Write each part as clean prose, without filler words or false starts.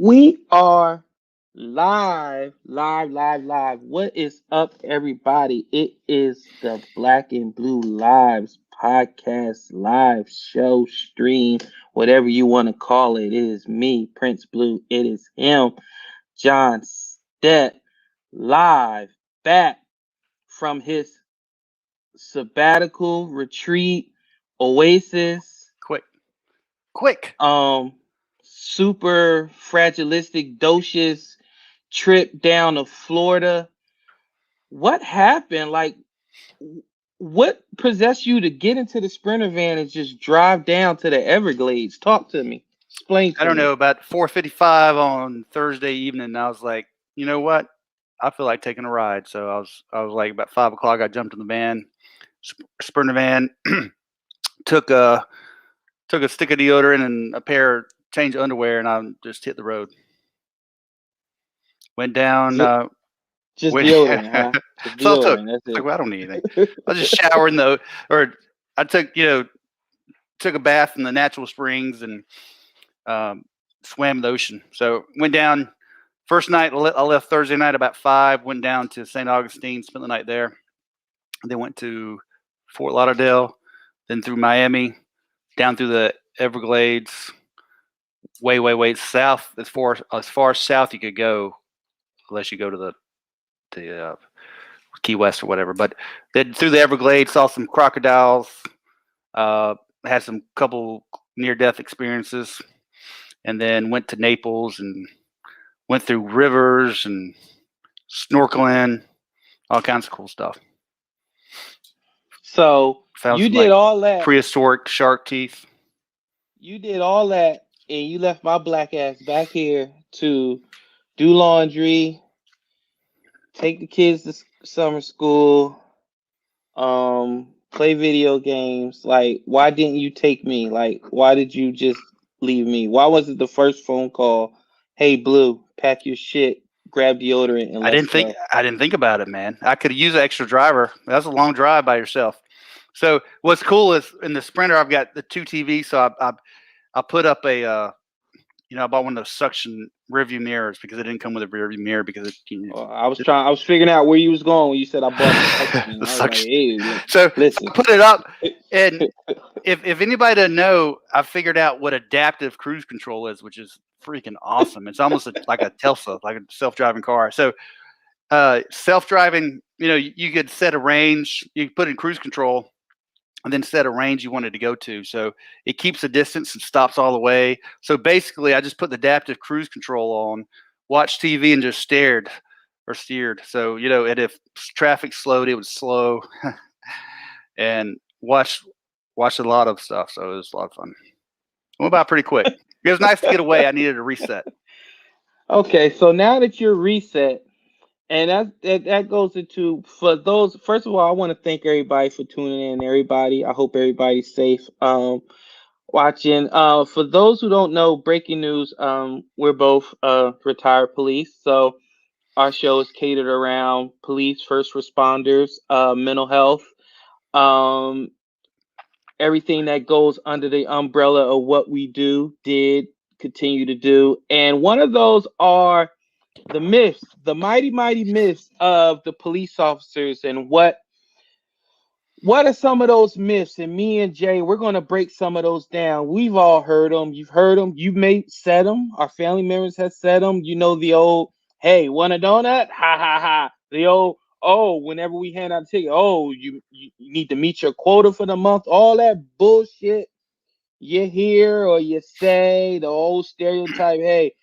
We are live, live, live, live. What is up, everybody? It is the Black and Blue Lives podcast, live show, stream, whatever you want to call it. It is me, Prince Blue. It is him, John Step, live back from his sabbatical retreat, Oasis, Quick, quick. um, super fragilistic, docious trip down to Florida. What happened? Like, what possessed you to get into the Sprinter van and just drive down to the Everglades? Talk to me. Explain I to don't know, me. about 4:55 on Thursday evening, I was like, you know what? I feel like taking a ride. So I was like about 5 o'clock. I jumped in the van, sprinter van, took a took a stick of deodorant and a pair of change of underwear, and I just hit the road. Went down. Ju- Just Went. deodorant, huh? Just So I took. deodorant. That's Like, it. well, I don't need anything. I just showered in the, or I took a bath in the natural springs and um, swam in the ocean. So went down. First night, I left Thursday night about 5, went down to St. Augustine, spent the night there. Then went to Fort Lauderdale, then through Miami, down through the Everglades, way, way, way south, as far south you could go, unless you go to the Key West or whatever. But then through the Everglades, saw some crocodiles, uh, had some couple near death experiences, and then went to Naples and went through rivers and snorkeling, all kinds of cool stuff. So Found you some did like all that. prehistoric shark teeth. You did all that, and you left my black ass back here to do laundry, take the kids to summer school, play video games. Like, why didn't you take me? Like, why did you just leave me? Why was it the first phone call? Hey, Blue, pack your shit, grab deodorant, and I let's didn't think go. I didn't think about it, man. I could have used an extra driver. That's a long drive by yourself. So what's cool is in the Sprinter I've got the two TVs. So I put up I bought one of those suction rearview mirrors because it didn't come with a rearview mirror because I was figuring out where you was going when you said I bought the suction. the I was like, suction. hey, So listen. I put it up, and if anybody doesn't know, I figured out what adaptive cruise control is, which is freaking awesome. It's almost like a Tesla, like a self-driving car. So self-driving, you could set a range, you put in cruise control, and then set a range you wanted to go to. So it keeps the distance and stops all the way. So basically, I just put the adaptive cruise control on, watched TV, and just stared or steered. So and if traffic slowed, it would slow, and watched a lot of stuff. So it was a lot of fun. Went by pretty quick. It was nice to get away. I needed a reset. Okay, so now that you're reset, and that goes into for those. First of all, I want to thank everybody for tuning in. Everybody, I hope everybody's safe. Watching. For those who don't know, breaking news. We're both retired police, so our show is catered around police, first responders, mental health, um, everything that goes under the umbrella of what we do, did, continue to do, and one of those are the myths, the mighty, mighty myths of the police officers, and what are some of those myths? And me and Jay, we're going to break some of those down. We've all heard them. You've heard them. You may said them. Our family members have said them. You know the old, hey, want a donut? Ha ha ha. The old, oh, whenever we hand out a ticket, oh, you need to meet your quota for the month. All that bullshit you hear or you say, the old stereotype, hey,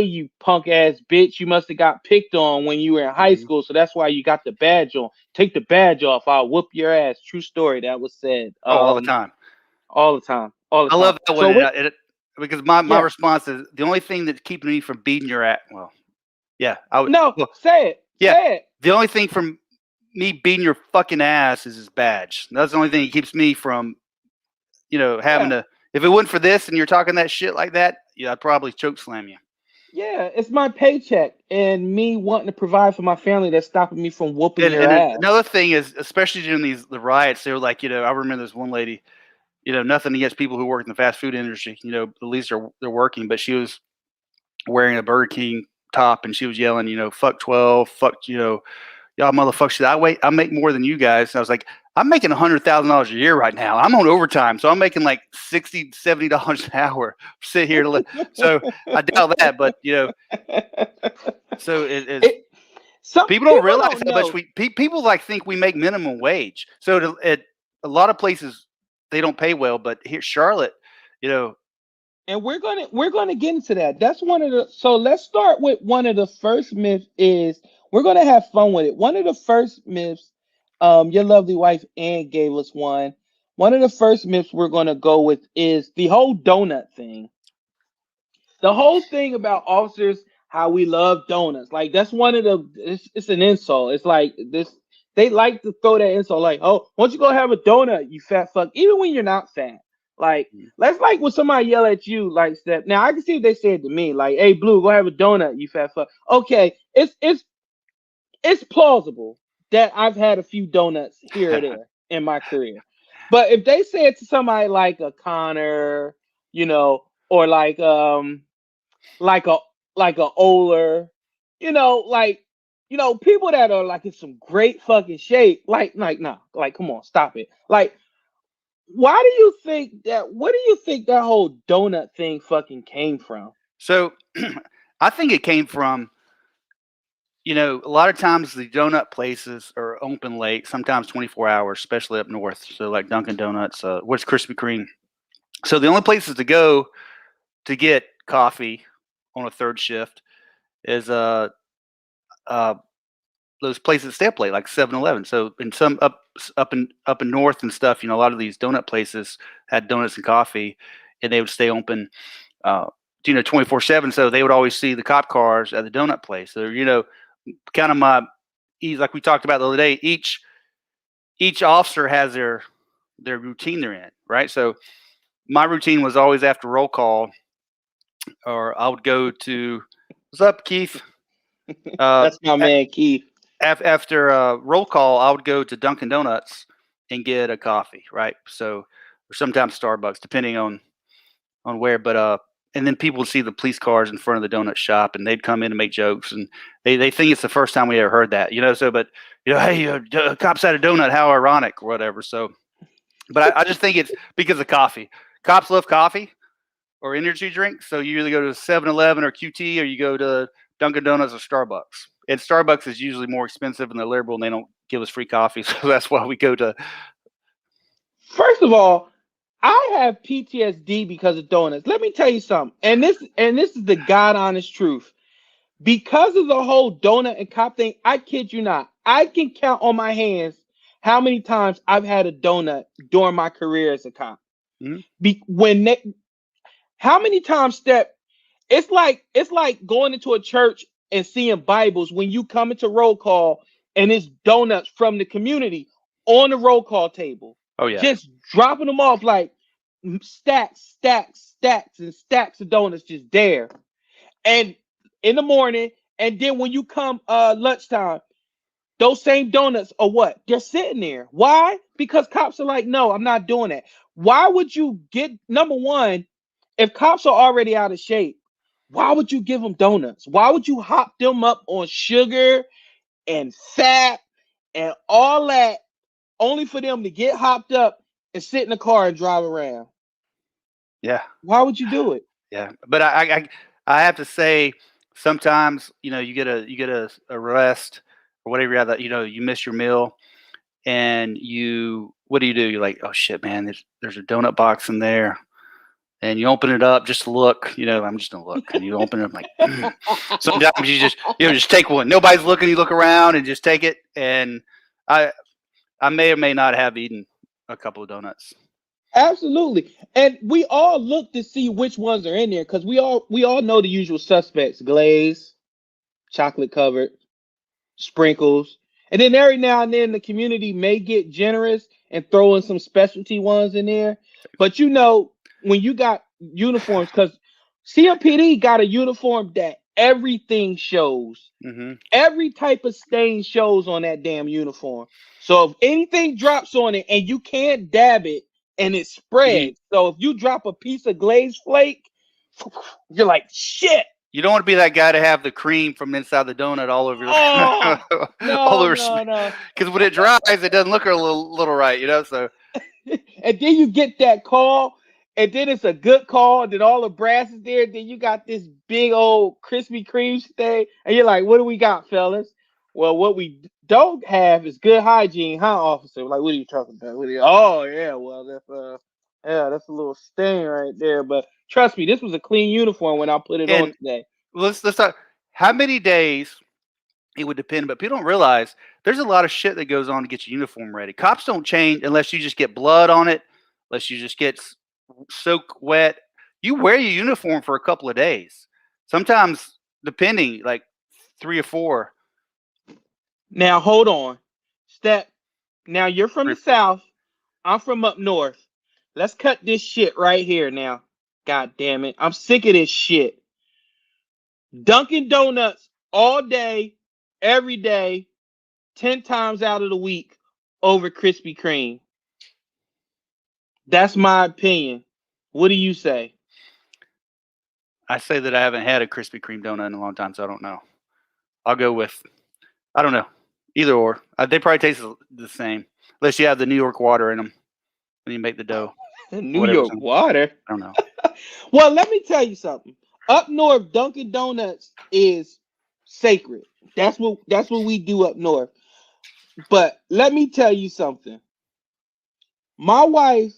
you punk ass bitch, you must have got picked on when you were in high Mhm. school, so that's why you got the badge on. Take the badge off, I'll whoop your ass. True story, that was said. Oh, all the time. All the time, all the I time. love that one. So with Because my yeah, response is the only thing that's keeping me from beating your ass. Well, yeah, I would. no, Well, say it, yeah, say it. the only thing from me beating your fucking ass is his badge. That's the only thing that keeps me from, having Yeah, to. If it wasn't for this and you're talking that shit like that, yeah, I'd probably choke slam you. yeah, it's my paycheck and me wanting to provide for my family that's stopping me from whooping And your and ass. another thing is, especially during the riots, they were like, I remember this one lady. Nothing against people who work in the fast food industry. At least they're working, but she was wearing a Burger King top, and she was yelling, fuck 12, fuck, y'all motherfuckers. I make more than you guys. And I was like, I'm making $100,000 a year right now. I'm on overtime, so I'm making like $60, $70 an hour. Sit here to live. So I doubt that, but so people don't realize how much people like think we make minimum wage. So at a lot of places they don't pay well, but here Charlotte, and we're gonna get into that. That's one of the. So let's start with one of the first myths. Is we're gonna have fun with it. One of the first myths, your lovely wife Ann gave us one. One of the first myths we're gonna go with is the whole donut thing. The whole thing about officers, how we love donuts. Like that's one of the. It's an insult. It's like this. They like to throw that insult, like, oh, why don't you go have a donut, you fat fuck? Even when you're not fat. Like, that's like when somebody yell at you like that. Now I can see if they said to me, like, hey Blue, go have a donut, you fat fuck. Okay, it's plausible that I've had a few donuts here or there in my career. But if they say it to somebody like a Connor, or like a Oler, people that are like in some great fucking shape, like nah, like come on, stop it. Like, why do you think that? What do you think that whole donut thing fucking came from? So I think it came from, a lot of times the donut places are open late, sometimes 24 hours, especially up north. So like Dunkin' Donuts, what's Krispy Kreme. So the only places to go to get coffee on a third shift is those places that stay up late, like 7-Eleven. So in some up in north and stuff, a lot of these donut places had donuts and coffee, and they would stay open, 24/7. So they would always see the cop cars at the donut place. So kind of like we talked about the other day. Each officer has their routine they're in, right? So my routine was always after roll call, or I would go to, what's up, Keith? That's my man, Keith. After roll call, I would go to Dunkin' Donuts and get a coffee, right? So, or sometimes Starbucks, depending on where. But and then people would see the police cars in front of the donut shop, and they'd come in and make jokes, and they think it's the first time we ever heard that, So, but hey, cops had a donut, how ironic, or whatever. So, but I just think it's because of coffee. Cops love coffee or energy drinks, so you either go to 7-Eleven or QT, or you go to Dunkin' Donuts or Starbucks. And Starbucks is usually more expensive, and they're liberal, and they don't give us free coffee, so that's why we go to. First of all, I have PTSD because of donuts. Let me tell you something, and this is the God honest truth. Because of the whole donut and cop thing, I kid you not, I can count on my hands how many times I've had a donut during my career as a cop. Mm-hmm. How many times that it's like going into a church and seeing Bibles when you come into roll call and it's donuts from the community on the roll call table. Oh yeah, just dropping them off like stacks and stacks of donuts just there. And in the morning, and then when you come lunchtime, those same donuts are what? They're sitting there. Why? Because cops are like, no, I'm not doing that. Why would you get, number one, if cops are already out of shape, why would you give them donuts? Why would you hop them up on sugar and fat and all that only for them to get hopped up and sit in the car and drive around? Yeah. Why would you do it? Yeah. But I have to say, sometimes, you get a arrest or whatever, you miss your meal, and what do? You're like, oh shit, man, there's a donut box in there. And you open it up just to look, I'm just gonna look, and you open it up like, sometimes you just take one. Nobody's looking. You look around and just take it. And I may or may not have eaten a couple of donuts. Absolutely, and we all look to see which ones are in there because we all know the usual suspects: glaze, chocolate covered, sprinkles, and then every now and then the community may get generous and throw in some specialty ones in there. But when you got uniforms, because CMPD got a uniform that everything shows. Mm-hmm. Every type of stain shows on that damn uniform. So if anything drops on it and you can't dab it and it spreads. Mm-hmm. So if you drop a piece of glazed flake, you're like, shit, You don't want to be that guy to have the cream from inside the donut all over your Oh all no, over, no. because when it dries, it doesn't look a little right, you know. So And then you get that call, and then it's a good call, and then all the brass is there. Then you got this big old Krispy Kreme thing, and you're like, "What do we got, fellas?" Well, what we don't have is good hygiene, huh, officer? Like, what are you talking about? Oh yeah, well that's a little stain right there. But trust me, this was a clean uniform when I put it on and today. let's talk. How many days? It would depend, but people don't realize there's a lot of shit that goes on to get your uniform ready. Cops don't change unless you just get blood on it, unless you just get soaked wet. You wear your uniform for a couple of days, sometimes depending, like 3 or 4. Now hold on, step. Now you're from the 3 or 4. south. I'm from up north. Let's cut this shit right here now. God damn it. I'm sick of this shit. Dunkin' Donuts all day, every day, 10 times out of the week over Krispy Kreme. That's my opinion. What do you say? I say that I haven't had a Krispy Kreme donut in a long time, so I don't know. I'll go with, I don't know, either or. They probably taste the same, unless you have the New York water in them when you make the dough. New York water? I don't know. Well, let me tell you something. Up north, Dunkin' Donuts is sacred. That's what we do up north. But let me tell you something. My wife,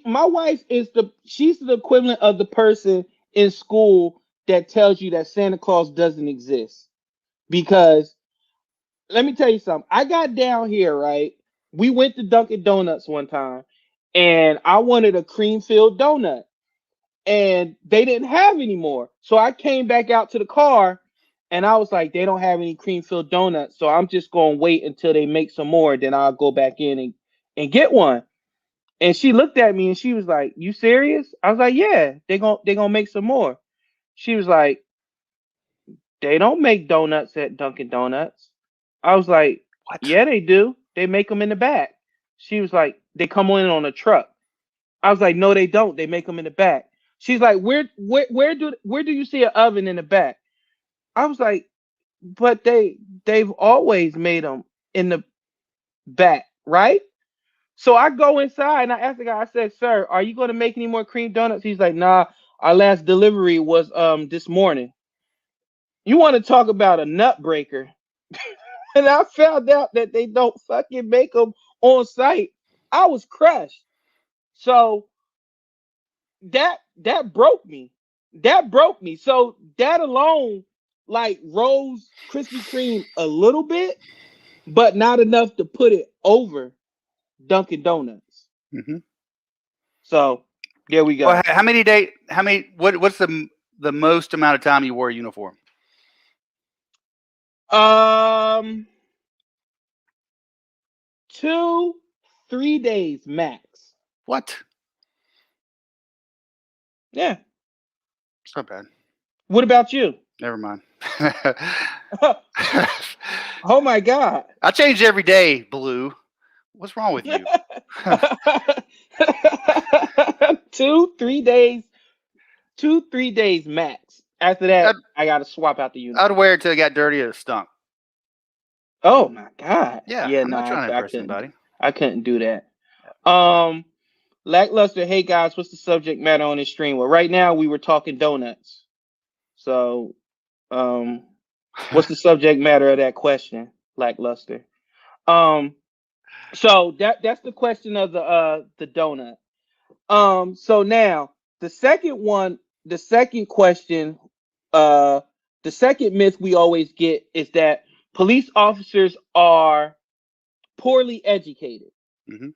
my wife is she's the equivalent of the person in school that tells you that Santa Claus doesn't exist. Because let me tell you something. I got down here, right? We went to Dunkin' Donuts one time, and I wanted a cream-filled donut, and they didn't have any more. So I came back out to the car, and I was like, they don't have any cream-filled donuts, so I'm just going to wait until they make some more, then I'll go back in and get one. And she looked at me, and she was like, you serious? I was like, yeah, they're gonna make some more. She was like, they don't make donuts at Dunkin' Donuts. I was like, What? yeah, they do. They make them in the back. She was like, they come in on a truck. I was like, no, they don't. They make them in the back. She's like, where do you see an oven in the back? I was like, but they've always made them in the back, right? So I go inside and I asked the guy, I said, sir, are you going to make any more cream donuts? He's like, nah, our last delivery was this morning. You want to talk about a nut breaker? And I found out that they don't fucking make them on site. I was crushed. So that broke me. That broke me. So that alone like rose Krispy Kreme a little bit, but not enough to put it over Dunkin' Donuts. Mm-hmm. So there we go. Well, how many days? What's the most amount of time you wore a uniform? 2-3 days max. What? Yeah. It's not bad. What about you? Never mind. Oh my God. I change every day, Blue. What's wrong with you? 2-3 days. 2-3 days max. After that, I gotta swap out the uniform. I'd wear it till it got dirty and it stunk. Oh my God. Yeah, Yeah, I'm not trying to impress anybody. I couldn't do that. Lackluster, hey guys, what's the subject matter on this stream? Well, right now we were talking donuts. So what's the subject matter of that question, Lackluster? So that's the question of the donut. So now the second question, the second myth we always get is that police officers are poorly educated. Mm-hmm.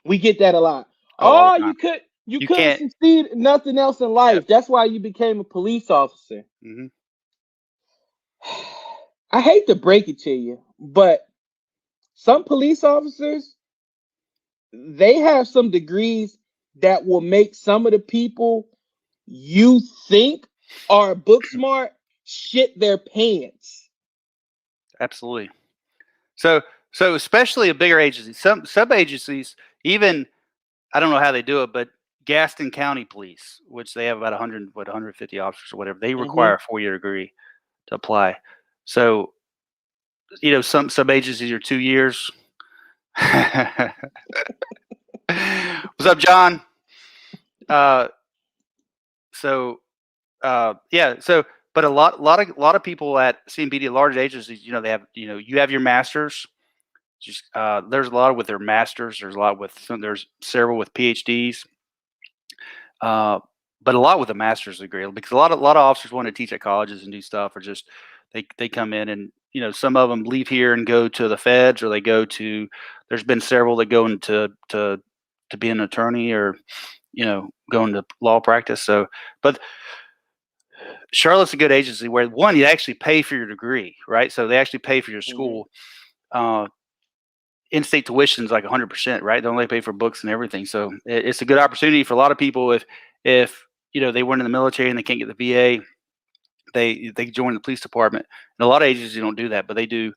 We get that a lot. Oh, you couldn't succeed in nothing else in life. Yep. That's why you became a police officer. Mm-hmm. I hate to break it to you, but some police officers, they have some degrees that will make some of the people you think are book smart shit their pants. Absolutely. So especially a bigger agency, some sub agencies, even I don't know how they do it, but Gaston County Police, which they have about 150 officers or whatever. They Mm-hmm. require a 4-year degree to apply. So, some agencies are 2 years. What's up, John? But a lot of people at CMPD, large agencies, they have, you have your masters. Just there's a lot with their masters. There's several with PhDs. But a lot with a master's degree, because a lot of officers want to teach at colleges and do stuff, or just they come in and some of them leave here and go to the feds, or there's been several that go into to be an attorney, or go into law practice. So, but Charlotte's a good agency where, one, you actually pay for your degree, right? So they actually pay for your school. In-state tuition is like 100%, right? They only pay for books and everything. So it's a good opportunity for a lot of people. If they weren't in the military and they can't get the VA, they join the police department. And a lot of agencies don't do that, but they do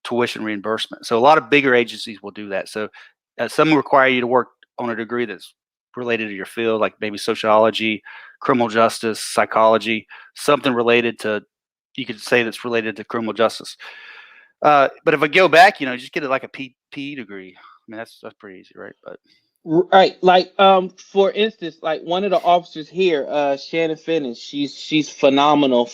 tuition reimbursement. So a lot of bigger agencies will do that. So some require you to work on a degree that's related to your field, like maybe sociology, criminal justice, psychology, something related to, you could say, that's related to criminal justice. But if I go back, just get it like a PE degree. I mean, that's pretty easy, right? But right, like for instance, like one of the officers here, Shannon Finnis, she's phenomenal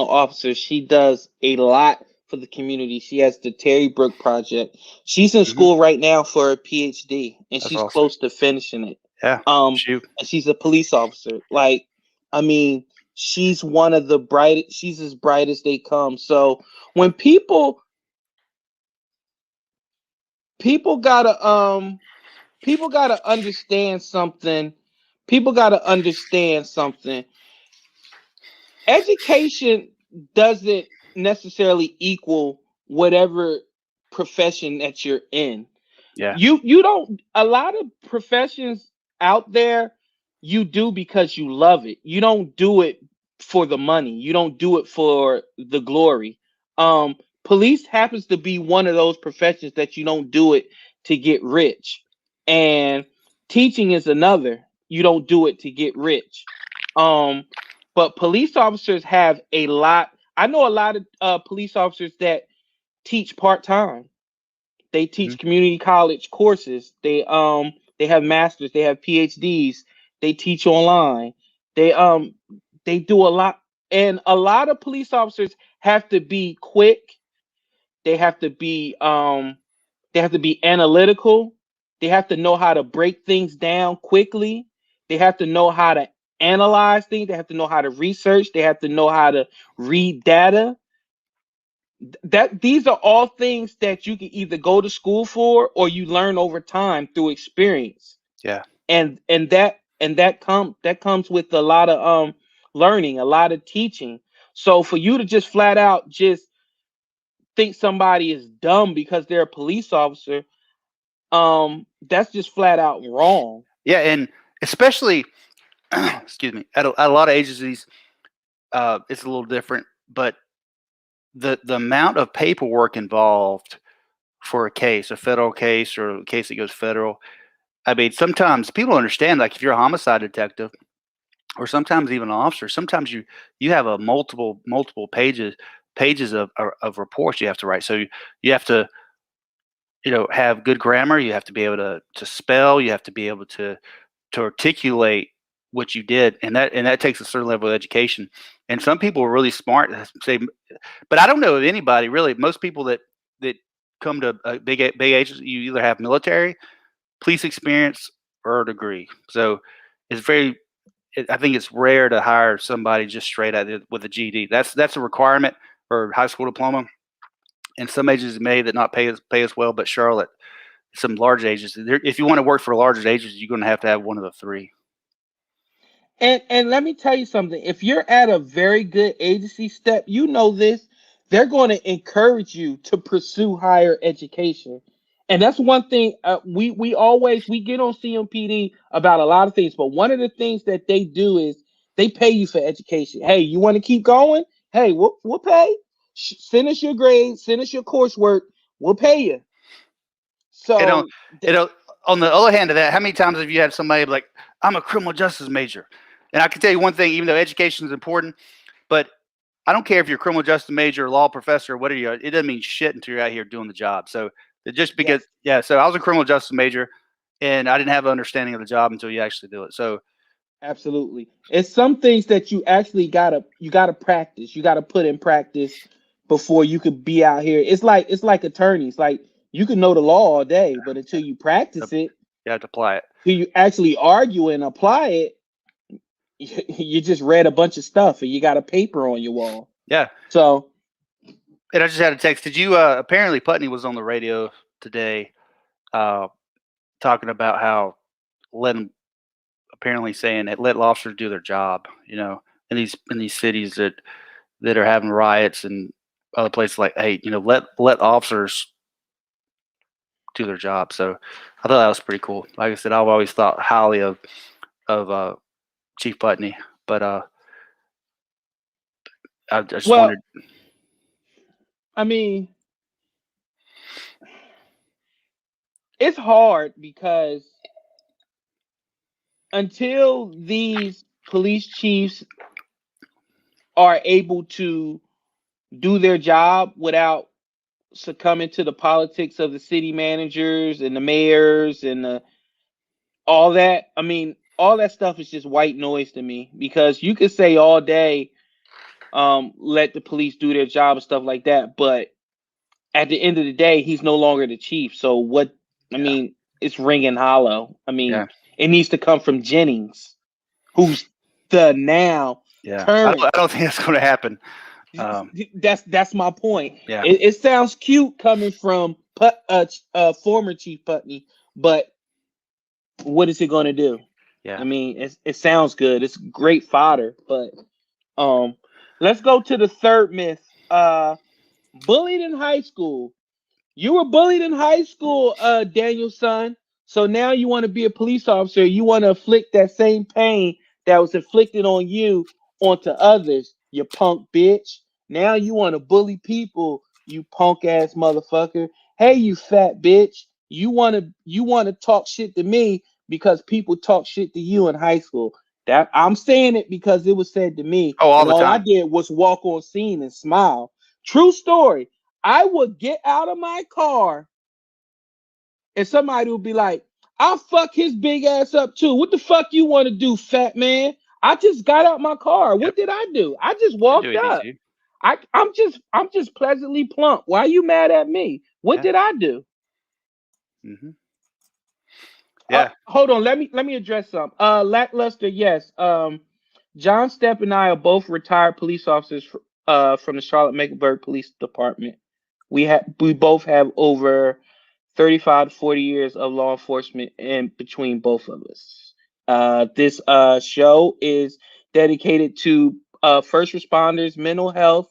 officer. She does a lot for the community. She has the Terry Brook Project. She's in school right now for a PhD, and That's she's awesome. close to finishing it. Yeah. And she's a police officer. Like, I mean, she's one of the brightest. She's as bright as they come. So when people gotta understand something. People gotta understand something. Education doesn't necessarily equal whatever profession that you're in. Yeah. You don't, a lot of professions out there, you do because you love it. You don't do it for the money. You don't do it for the glory. Police happens to be one of those professions that you don't do it to get rich. And teaching is another. You don't do it to get rich. But police officers have a lot. I know a lot of police officers that teach part-time. They teach community college courses. They have masters, they have PhDs, they teach online. They do a lot, and a lot of police officers have to be quick. They have to be analytical. They have to know how to break things down quickly. They have to know how to analyze things. They have to know how to research. They have to know how to read data. These are all things that you can either go to school for, or you learn over time through experience. Yeah. And that comes with a lot of learning, a lot of teaching. So for you to just flat out just think somebody is dumb because they're a police officer, that's just flat out wrong. Yeah, and especially excuse me, at a lot of agencies, it's a little different, but the amount of paperwork involved for a federal case, or a case that goes federal. I mean, sometimes people understand, like if you're a homicide detective, or sometimes even an officer, sometimes you have a multiple pages of reports you have to write. So you have to have good grammar. You have to be able to spell. You have to be able to articulate what you did, and that takes a certain level of education. And some people are really smart, say, but I don't know of anybody really. Most people that come to a big agency, you either have military, police experience, or a degree. So it's I think it's rare to hire somebody just straight out with a GED. That's a requirement, or high school diploma. And some agencies may that not pay as well, but Charlotte, some large agencies, if you want to work for a larger agency, you're going to have one of the three. And let me tell you something. If you're at a very good agency step, this, they're going to encourage you to pursue higher education. And that's one thing we get on CMPD about a lot of things, but one of the things that they do is they pay you for education. Hey, you want to keep going? Hey, we'll pay. Send us your grades, send us your coursework. We'll pay you. So on the other hand of that, how many times have you had somebody like, I'm a criminal justice major? And I can tell you one thing, even though education is important, but I don't care if you're a criminal justice major, or law professor, or whatever you are, it doesn't mean shit until you're out here doing the job. So just because, so I was a criminal justice major and I didn't have an understanding of the job until you actually do it. So absolutely. It's some things that you actually gotta practice. You gotta put in practice before you could be out here. It's like attorneys. Like you can know the law all day, but until you practice it, you have to apply it. Till you actually argue and apply it, you just read a bunch of stuff and you got a paper on your wall. Yeah. So. And I just had a text. Did you? Apparently, Putney was on the radio today, talking about how apparently saying that let officers do their job. You know, in these cities that are having riots and other places, like, hey, you know, let officers do their job. So I thought that was pretty cool. Like I said, I've always thought highly of Chief Putney, but I just wondered. I mean, it's hard because until these police chiefs are able to do their job without succumbing to the politics of the city managers and the mayors and all that, I mean, all that stuff is just white noise to me, because you could say all day, let the police do their job and stuff like that, but at the end of the day, he's no longer the chief. So what? I mean, it's ringing hollow. I mean, it needs to come from Jennings, who's the now. Yeah, I don't think that's going to happen. That's my point. Yeah, it sounds cute coming from former Chief Putney, but what is it going to do? Yeah, I mean, it sounds good. It's great fodder, but let's go to the third myth. Bullied in high school. You were bullied in high school, Daniel son. So now you want to be a police officer. You want to inflict that same pain that was inflicted on you onto others, you punk bitch. Now you want to bully people, you punk ass motherfucker. Hey, you fat bitch. You want to talk shit to me because people talk shit to you in high school. That I'm saying it because it was said to me. Oh, all the time. All I did was walk on scene and smile. True story. I would get out of my car and somebody would be like, I'll fuck his big ass up too. What the fuck you want to do, fat man? I just got out my car. What did I do? I just walked up. I'm just pleasantly plump. Why are you mad at me? What did I do? Mm-hmm. Yeah. Hold on. Let me address something. Lackluster, yes. John Stepp and I are both retired police officers from the Charlotte-Mecklenburg Police Department. We both have over 35 to 40 years of law enforcement in between both of us. This show is dedicated to first responders, mental health,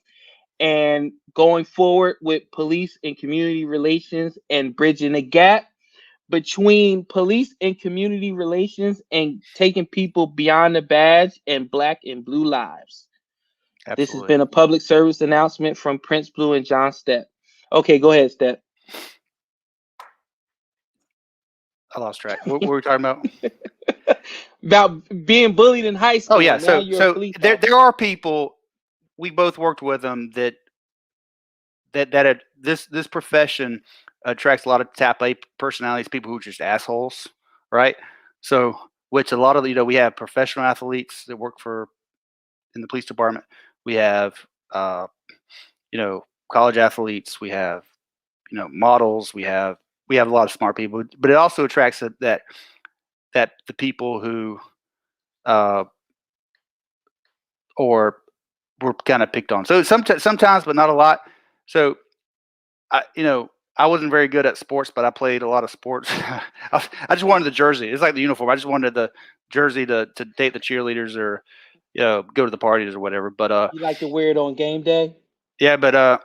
and going forward with police and community relations and bridging the gap between police and community relations and taking people beyond the badge and Black and blue lives. Absolutely. This has been a public service announcement from Prince Blue and John Stepp. Okay, go ahead, Stepp. I lost track. What were we talking about? About being bullied in high school. Oh yeah, so there are people, we both worked with them that this profession attracts a lot of type A personalities, people who are just assholes, right? So, which a lot of, we have professional athletes that work in the police department. We have, college athletes. We have, models. We have a lot of smart people, but it also attracts that the people who, or were kind of picked on. So sometimes, but not a lot. So, I wasn't very good at sports, but I played a lot of sports. I just wanted the jersey. It's like the uniform. I just wanted the jersey to date the cheerleaders or, go to the parties or whatever. But you like to wear it on game day? Yeah, but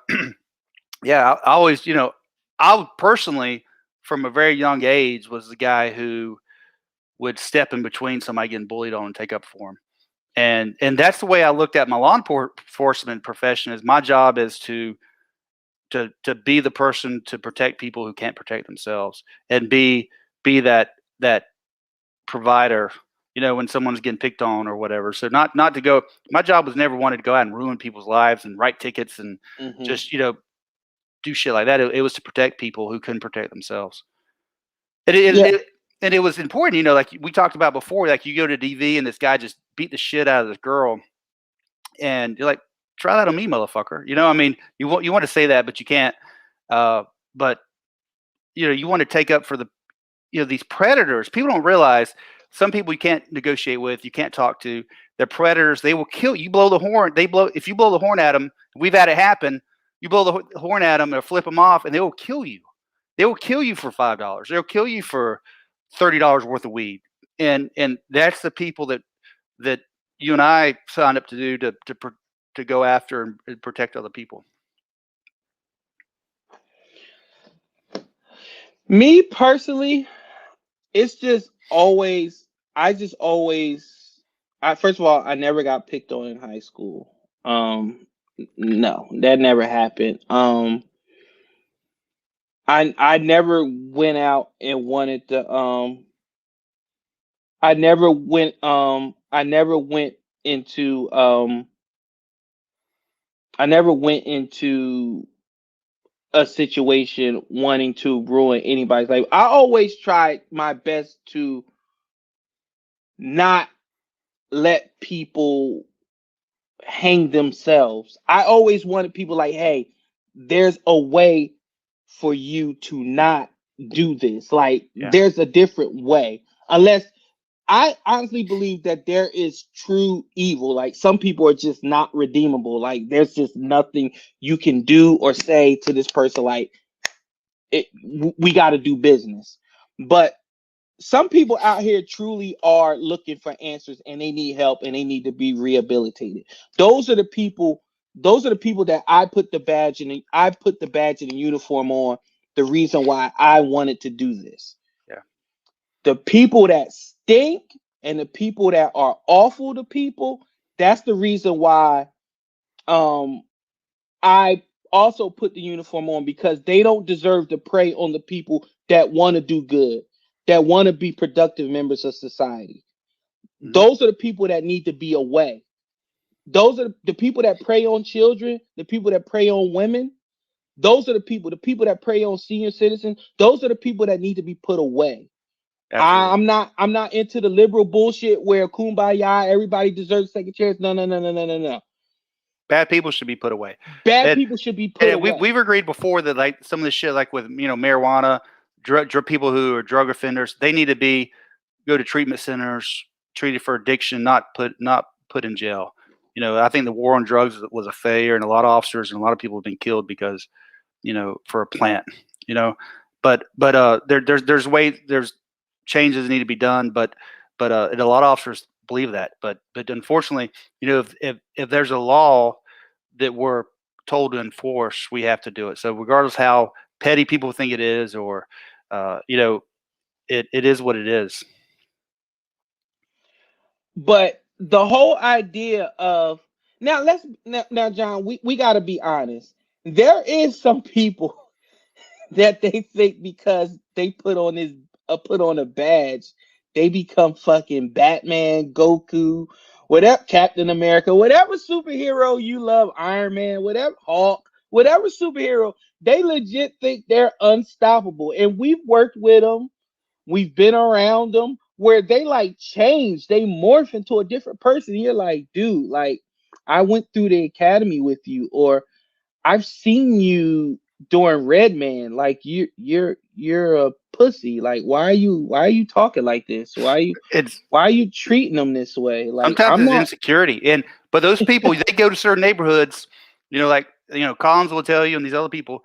yeah, I always, I personally, from a very young age, was the guy who would step in between somebody getting bullied on and take up for him. And that's the way I looked at my law enforcement profession. Is my job is to be the person to protect people who can't protect themselves, and be be that provider, when someone's getting picked on or whatever. So not to go. My job was never wanted to go out and ruin people's lives and write tickets and just do shit like that. It was to protect people who couldn't protect themselves. And it was important, like we talked about before. Like you go to DV and this guy just beat the shit out of this girl, and you're like, try that on me, motherfucker. I mean, you want to say that, but you can't. But you want to take up for the these predators. People don't realize some people you can't negotiate with, you can't talk to. They're predators. They will kill you. Blow the horn. If you blow the horn at them, we've had it happen. You blow the horn at them or flip them off, and they will kill you. They will kill you for $5. They'll kill you for $30 worth of weed. And that's the people that you and I signed up to do to go after and protect other people. Me personally, it's just always, first of all, I never got picked on in high school. No, that never happened. I never went out and wanted to, I never went into, a situation wanting to ruin anybody's life. I always tried my best to not let people hang themselves. I always wanted people like, hey, there's a way for you to not do this. Like, there's a different way. Unless I honestly believe that there is true evil. Like, some people are just not redeemable. Like, there's just nothing you can do or say to this person. Like, we got to do business. But some people out here truly are looking for answers, and they need help, and they need to be rehabilitated. Those are the people that I put the badge and the uniform on. The reason why I wanted to do this. Yeah. The people that stink and the people that are awful to people, that's the reason why I also put the uniform on, because they don't deserve to prey on the people that want to do good, that want to be productive members of society. Mm-hmm. Those are the people that need to be away. Those are the people that prey on children, the people that prey on women. Those are the people that prey on senior citizens. Those are the people that need to be put away. I'm not into the liberal bullshit where kumbaya, everybody deserves a second chance. No. Bad people should be put away. People should be put away. We've agreed before that, like, some of the shit, like with marijuana, drug people who are drug offenders, they need to go to treatment centers, treated for addiction, not put in jail. I think the war on drugs was a failure, and a lot of officers and a lot of people have been killed because, for a plant. But there's changes that need to be done, but and a lot of officers believe that. But unfortunately, if there's a law that we're told to enforce, we have to do it. So regardless how petty people think it is, or it is what it is. But the whole idea of now, John, we got to be honest. There is some people that they think because they put on a badge, they become fucking Batman, Goku, whatever, Captain America, whatever superhero you love, Iron Man, whatever, Hulk, whatever superhero, they legit think they're unstoppable. And we've worked with them, we've been around them, where they like change, they morph into a different person. You're like, dude, like, I went through the academy with you, or I've seen you during Red Man. Like, you're a pussy. Like, why are you talking like this? Why are you treating them this way? Like, sometimes it's insecurity. But those people, they go to certain neighborhoods, Collins will tell you, and these other people,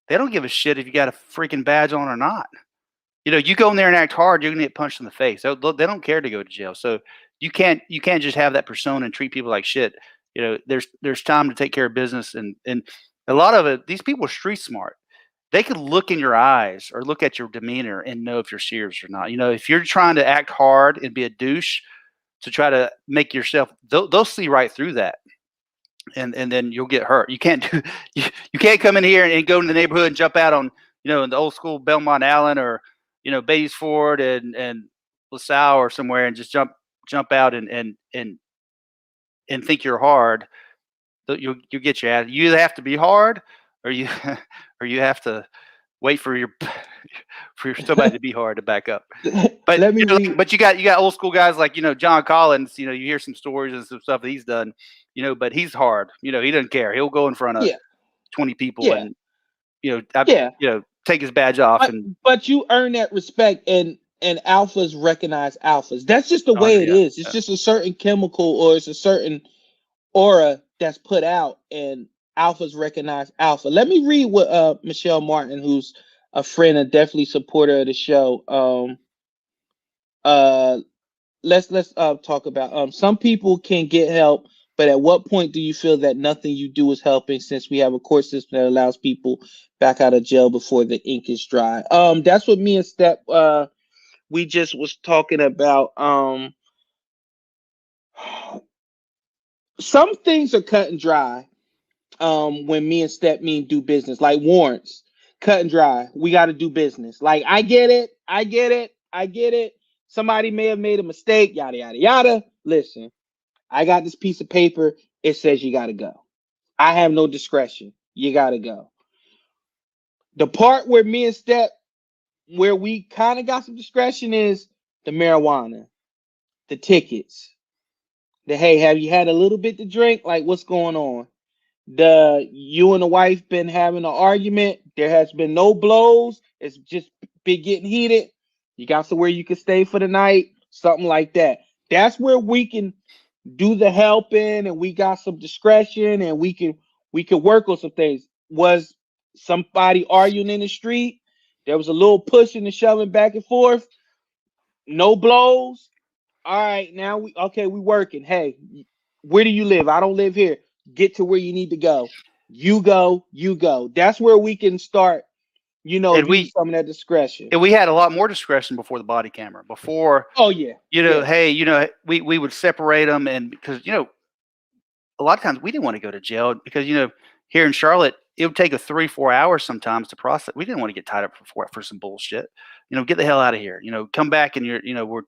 they don't give a shit if you got a freaking badge on or not. You go in there and act hard, you're gonna get punched in the face. They don't care to go to jail. So you can't just have that persona and treat people like shit. There's time to take care of business, and a lot of it, these people are street smart. They could look in your eyes or look at your demeanor and know if you're serious or not. If you're trying to act hard and be a douche to try to make yourself, they'll see right through that, and then you'll get hurt. You can't come in here and go in the neighborhood and jump out on in the old school Belmont Allen, or Beatties Ford and LaSalle or somewhere and just jump out and think you're hard, you'll get your ass. You either have to be hard or you or you have to wait for somebody to be hard to back up. But Let me read. but you got old school guys like John Collins. You hear some stories and some stuff that he's done. But he's hard. He doesn't care. He'll go in front of 20 people and take his badge off. But you earn that respect, and alphas recognize alphas. That's just the way it is. It's just a certain chemical or it's a certain aura that's put out, and alphas recognize alpha. Let me read what Michelle Martin, who's a friend and definitely supporter of the show. Let's talk about some people can get help, but at what point do you feel that nothing you do is helping, since we have a court system that allows people back out of jail before the ink is dry? That's what me and Step we just was talking about. Some things are cut and dry. When me and Step do business, like warrants, cut and dry. We got to do business. Like, I get it. Somebody may have made a mistake, yada, yada, yada. Listen, I got this piece of paper. It says you got to go. I have no discretion. You got to go. The part where me and Step, where we kind of got some discretion, is the marijuana, the tickets, the, hey, have you had a little bit to drink? Like, what's going on? You and the wife been having an argument. There has been no blows. It's just been getting heated. You got somewhere you can stay for the night, something like that. That's where we can do the helping, and we got some discretion, and we can work on some things. Was somebody arguing in the street? There was a little pushing and shoving back and forth. No blows. All right, now we working. Hey, where do you live? I don't live here. Get to where you need to go. You go. That's where we can start, some of that discretion. And we had a lot more discretion before the body camera. Before, hey, we would separate them, and because a lot of times we didn't want to go to jail because here in Charlotte it would take 3-4 hours sometimes to process. We didn't want to get tied up for some bullshit. Get the hell out of here. Come back and we'll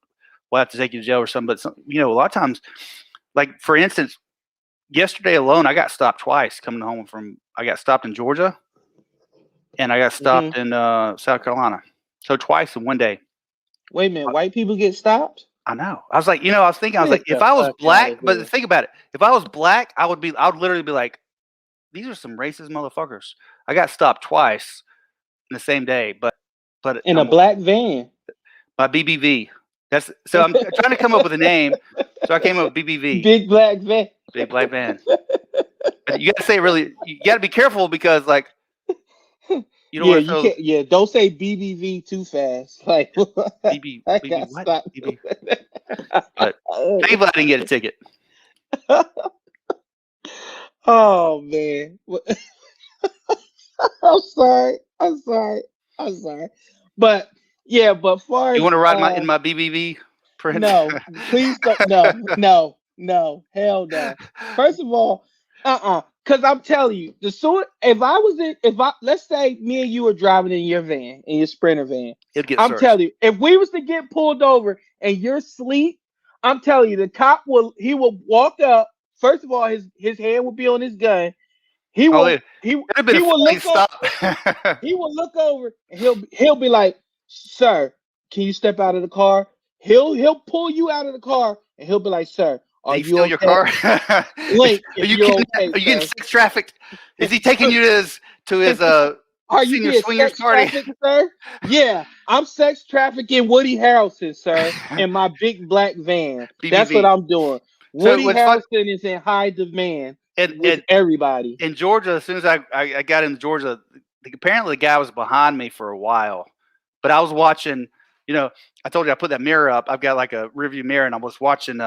have to take you to jail or something. But a lot of times, like for instance, yesterday alone, I got stopped twice coming home I got stopped in Georgia and I got stopped in South Carolina. So twice in one day. Wait a minute, white people get stopped? I know. I was like, I was thinking, if I was black, but think about it. If I was black, I would literally be like, these are some racist motherfuckers. I got stopped twice in the same day, but in a black van. My BBV. So I'm trying to come up with a name. So I came up with BBV. Big black van. Big black van. But you got to say you got to be careful because like you don't want to don't say BBV too fast. Like BB what? BB. But thankfully I didn't get a ticket. Oh man. I'm sorry. But yeah, but far you want to ride in my BBV, Prince? No, please don't. No, hell no. First of all, because I'm telling you, let's say me and you were driving in your van, in your Sprinter van, I'm telling you, if we was to get pulled over and you're asleep, I'm telling you, the cop will walk up. First of all, his hand will be on his gun. He will look over and he'll be like, "Sir, can you step out of the car?" He'll pull you out of the car and he'll be like, "Sir, are you steal okay? Your car? Blink, are you getting sex trafficked? Is he taking you to his are you senior swingers party, sir? Yeah, I'm sex trafficking Woody Harrelson, sir, in my big black van. BBV. That's what I'm doing. Woody Harrelson is in high demand with everybody. In Georgia, as soon as I got into Georgia, apparently the guy was behind me for a while. But I was watching, I told you I put that mirror up. I've got like a rearview mirror, and I was watching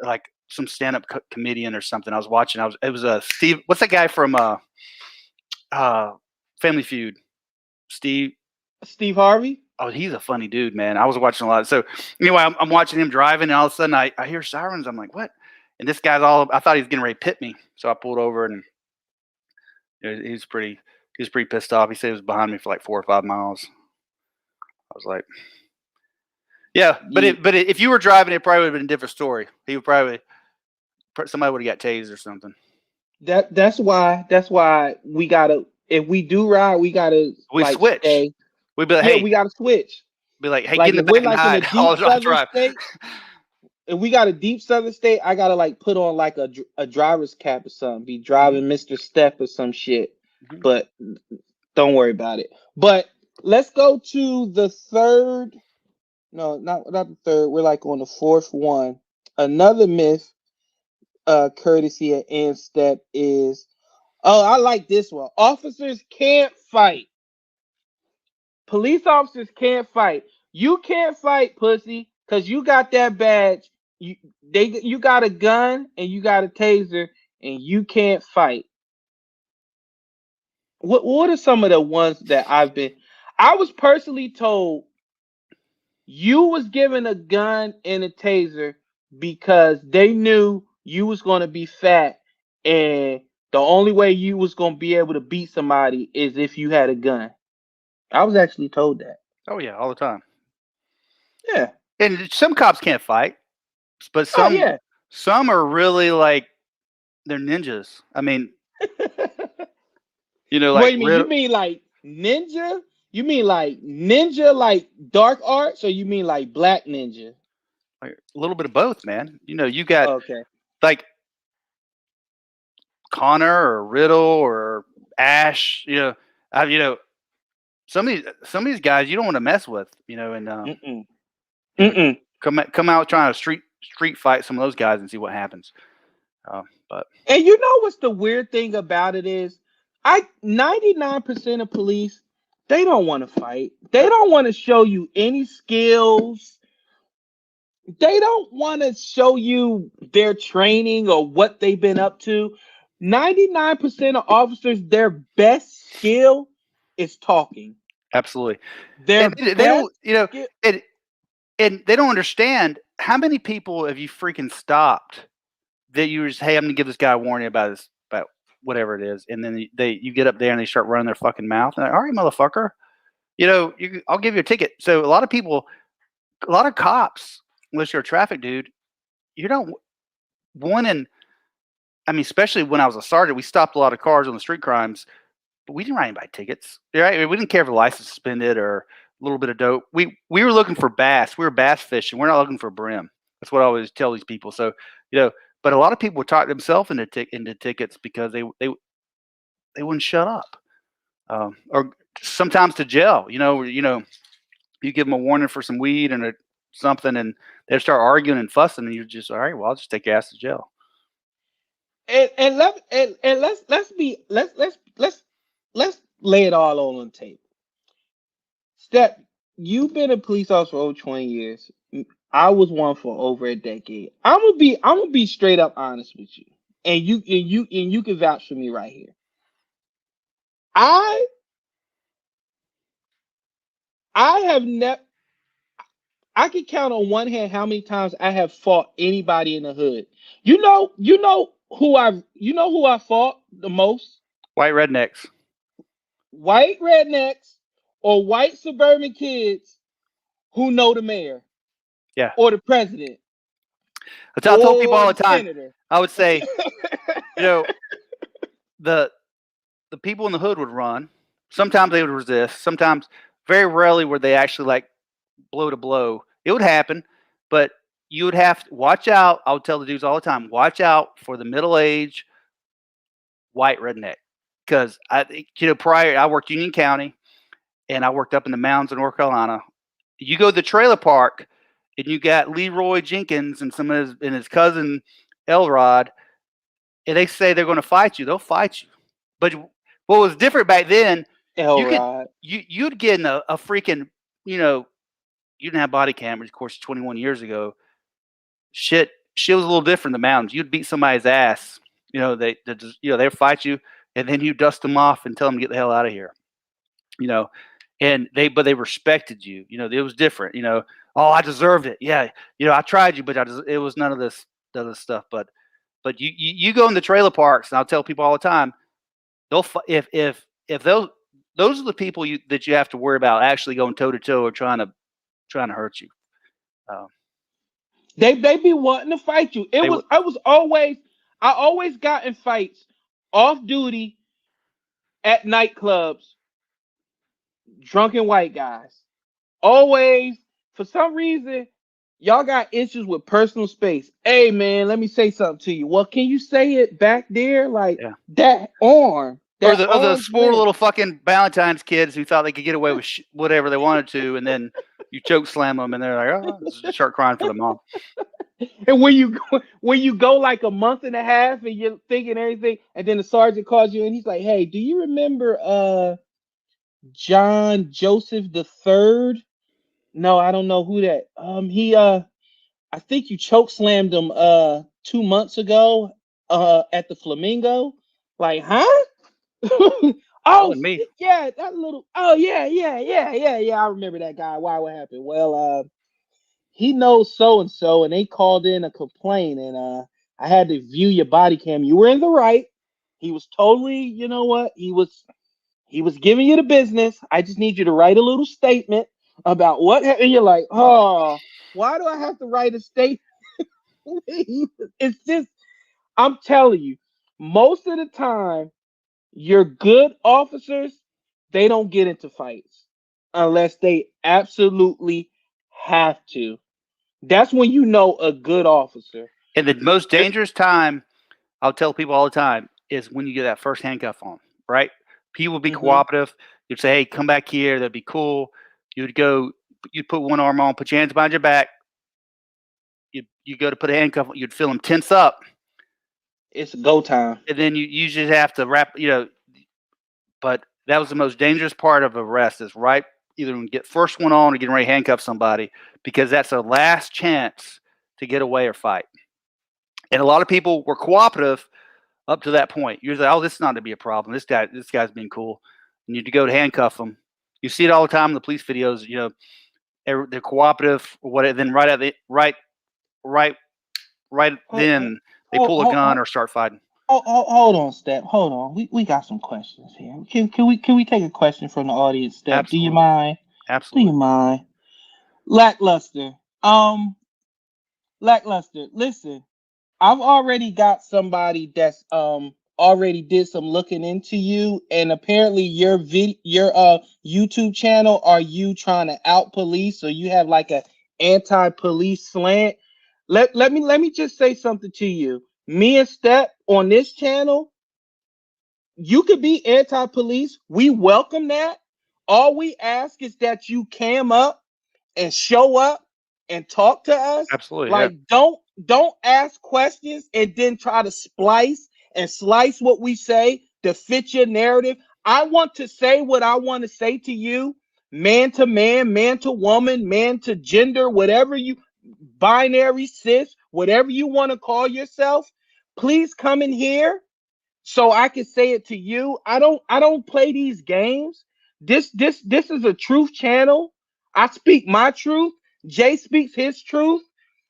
like some stand-up comedian or something. I was watching. It was Steve. What's that guy from Family Feud? Steve Harvey. Oh, he's a funny dude, man. I was watching a lot. So anyway, I'm watching him driving, and all of a sudden I hear sirens. I'm like, what? And this guy's I thought he was getting ready to pit me. So I pulled over, and he was pretty pissed off. He said he was behind me for like 4 or 5 miles. was like, yeah, but if you were driving, it probably would have been a different story. He would probably somebody would have got tased or something. That's why we gotta, if we do ride, we gotta switch. Stay. We'd be like, hey, we gotta switch. Be like, hey, get in the back and hide. I'll drive. State, if we got a deep southern state, I gotta put on a driver's cap or something. Be driving Mr. Step or some shit. Mm-hmm. But don't worry about it. But let's go to the third. No, not the third. We're on the fourth one. Another myth, courtesy of Instep is, I like this one. Officers can't fight. Police officers can't fight. You can't fight, pussy, because you got that badge. You got a gun and you got a taser, and you can't fight. What are some of the ones that I was personally told you was given a gun and a taser because they knew you was going to be fat, and the only way you was going to be able to beat somebody is if you had a gun. I was actually told that. Oh yeah, all the time. Yeah. And some cops can't fight, but some are really they're ninjas. I mean, what do you mean? You mean ninja? You mean ninja dark arts, or you mean black ninja? A little bit of both, man. You got Connor or Riddle or Ash. Some of these guys you don't want to mess with. And come out trying to street fight some of those guys and see what happens. But what's the weird thing about it is, 99% of police, they don't want to fight. They don't want to show you any skills. They don't want to show you their training or what they've been up to. 99% of officers, their best skill is talking. Absolutely. They don't, and they don't understand how many people have you freaking stopped that you just, hey, I'm gonna give this guy a warning about whatever it is, and then you get up there and they start running their fucking mouth. And all right, motherfucker, I'll give you a ticket. So a lot of cops, unless you're a traffic dude, you don't want in. I mean, especially when I was a sergeant, we stopped a lot of cars on the street crimes, but we didn't write anybody tickets. Right? We didn't care if the license suspended or a little bit of dope. We were looking for bass. We were bass fishing. We're not looking for brim. That's what I always tell these people. So but a lot of people would talk themselves into tickets because they wouldn't shut up, or sometimes to jail. You give them a warning for some weed and something, and they start arguing and fussing, and you're just, all right, well, I'll just take your ass to jail. And let's lay it all on the table. Step, you've been a police officer for over 20 years. I was one for over a decade. I'm gonna be straight up honest with you, and you can vouch for me right here. I have never. I can count on one hand how many times I have fought anybody in the hood. You know who I fought the most? White rednecks. White rednecks or white suburban kids who know the mayor. Yeah. Or the president. I tell people all the time. Senator. I would say, the people in the hood would run. Sometimes they would resist. Sometimes, very rarely, would they actually blow to blow. It would happen, but you would have to watch out. I would tell the dudes all the time, watch out for the middle-aged white redneck. Because prior, I worked Union County, and I worked up in the mountains in North Carolina. You go to the trailer park, and you got Leroy Jenkins and his cousin Elrod, and they say they're going to fight you. They'll fight you. But what was different back then, you'd get in a freaking, you didn't have body cameras, of course, 21 years ago. Shit was a little different in the mountains. You'd beat somebody's ass. They'd fight you, and then you dust them off and tell them to get the hell out of here. And they respected you. It was different. Oh, I deserved it. Yeah, I tried you, but it was none of this other stuff. But you go in the trailer parks, and I'll tell people all the time, they'll if those are the people that you have to worry about actually going toe to toe or trying to hurt you. They be wanting to fight you. I always got in fights off duty at nightclubs, drunken white guys. Always, for some reason, y'all got issues with personal space. Hey man, let me say something to you. Well, can you say it back there? Like that arm. Or the spoiled little fucking Valentine's kids who thought they could get away with whatever they wanted to, and then you choke slam them, and they're like, "Oh," start crying for the mom. And when you go like a month and a half, and you're thinking everything, and then the sergeant calls you, and he's like, "Hey, do you remember John Joseph III?" No, I don't know who that. I think you choke slammed him 2 months ago at the Flamingo. Like, huh? Oh me. yeah, that little. Oh yeah. I remember that guy. Why? What happened? Well, he knows so and so, and they called in a complaint, and I had to view your body cam. You were in the right. He was totally, you know what? He was giving you the business. I just need you to write a little statement about what happened. And you're like, oh, why do I have to write a statement? It's just, I'm telling you, most of the time, your good officers, they don't get into fights unless they absolutely have to. That's when you know a good officer. And the most dangerous time, I'll tell people all the time, is when you get that first handcuff on, right? People would be cooperative. You'd say, hey, come back here. That'd be cool. You'd put one arm on, put your hands behind your back. You go to put a handcuff on, you'd feel them tense up. It's go time. And then you just have to wrap, but that was the most dangerous part of arrest is right either when you get first one on or getting ready to handcuff somebody, because that's their last chance to get away or fight. And a lot of people were cooperative up to that point. You're like, oh, this is not going to be a problem. This guy's being cool. And you to handcuff them. You see it all the time in the police videos. They're cooperative or whatever. Then then they pull a gun or start fighting. Hold on, Step. Hold on. We got some questions here. Can we take a question from the audience, Step? Absolutely. Do you mind? Absolutely. Do you mind? Lackluster. Lackluster. Listen, I've already got somebody that's already did some looking into you, and apparently your YouTube channel, are you trying to out police, or you have like a anti-police slant? Let me just say something to you. Me and Step on this channel, you could be anti-police. We welcome that. All we ask is that you cam up and show up and talk to us. Absolutely. Like, don't ask questions and then try to slice what we say to fit your narrative. I want to say what I want to say to you, man to man, man to woman, man to gender, whatever you binary, cis, whatever you want to call yourself. Please come in here so I can say it to you. I don't play these games. This is a truth channel. I speak my truth. Jay speaks his truth.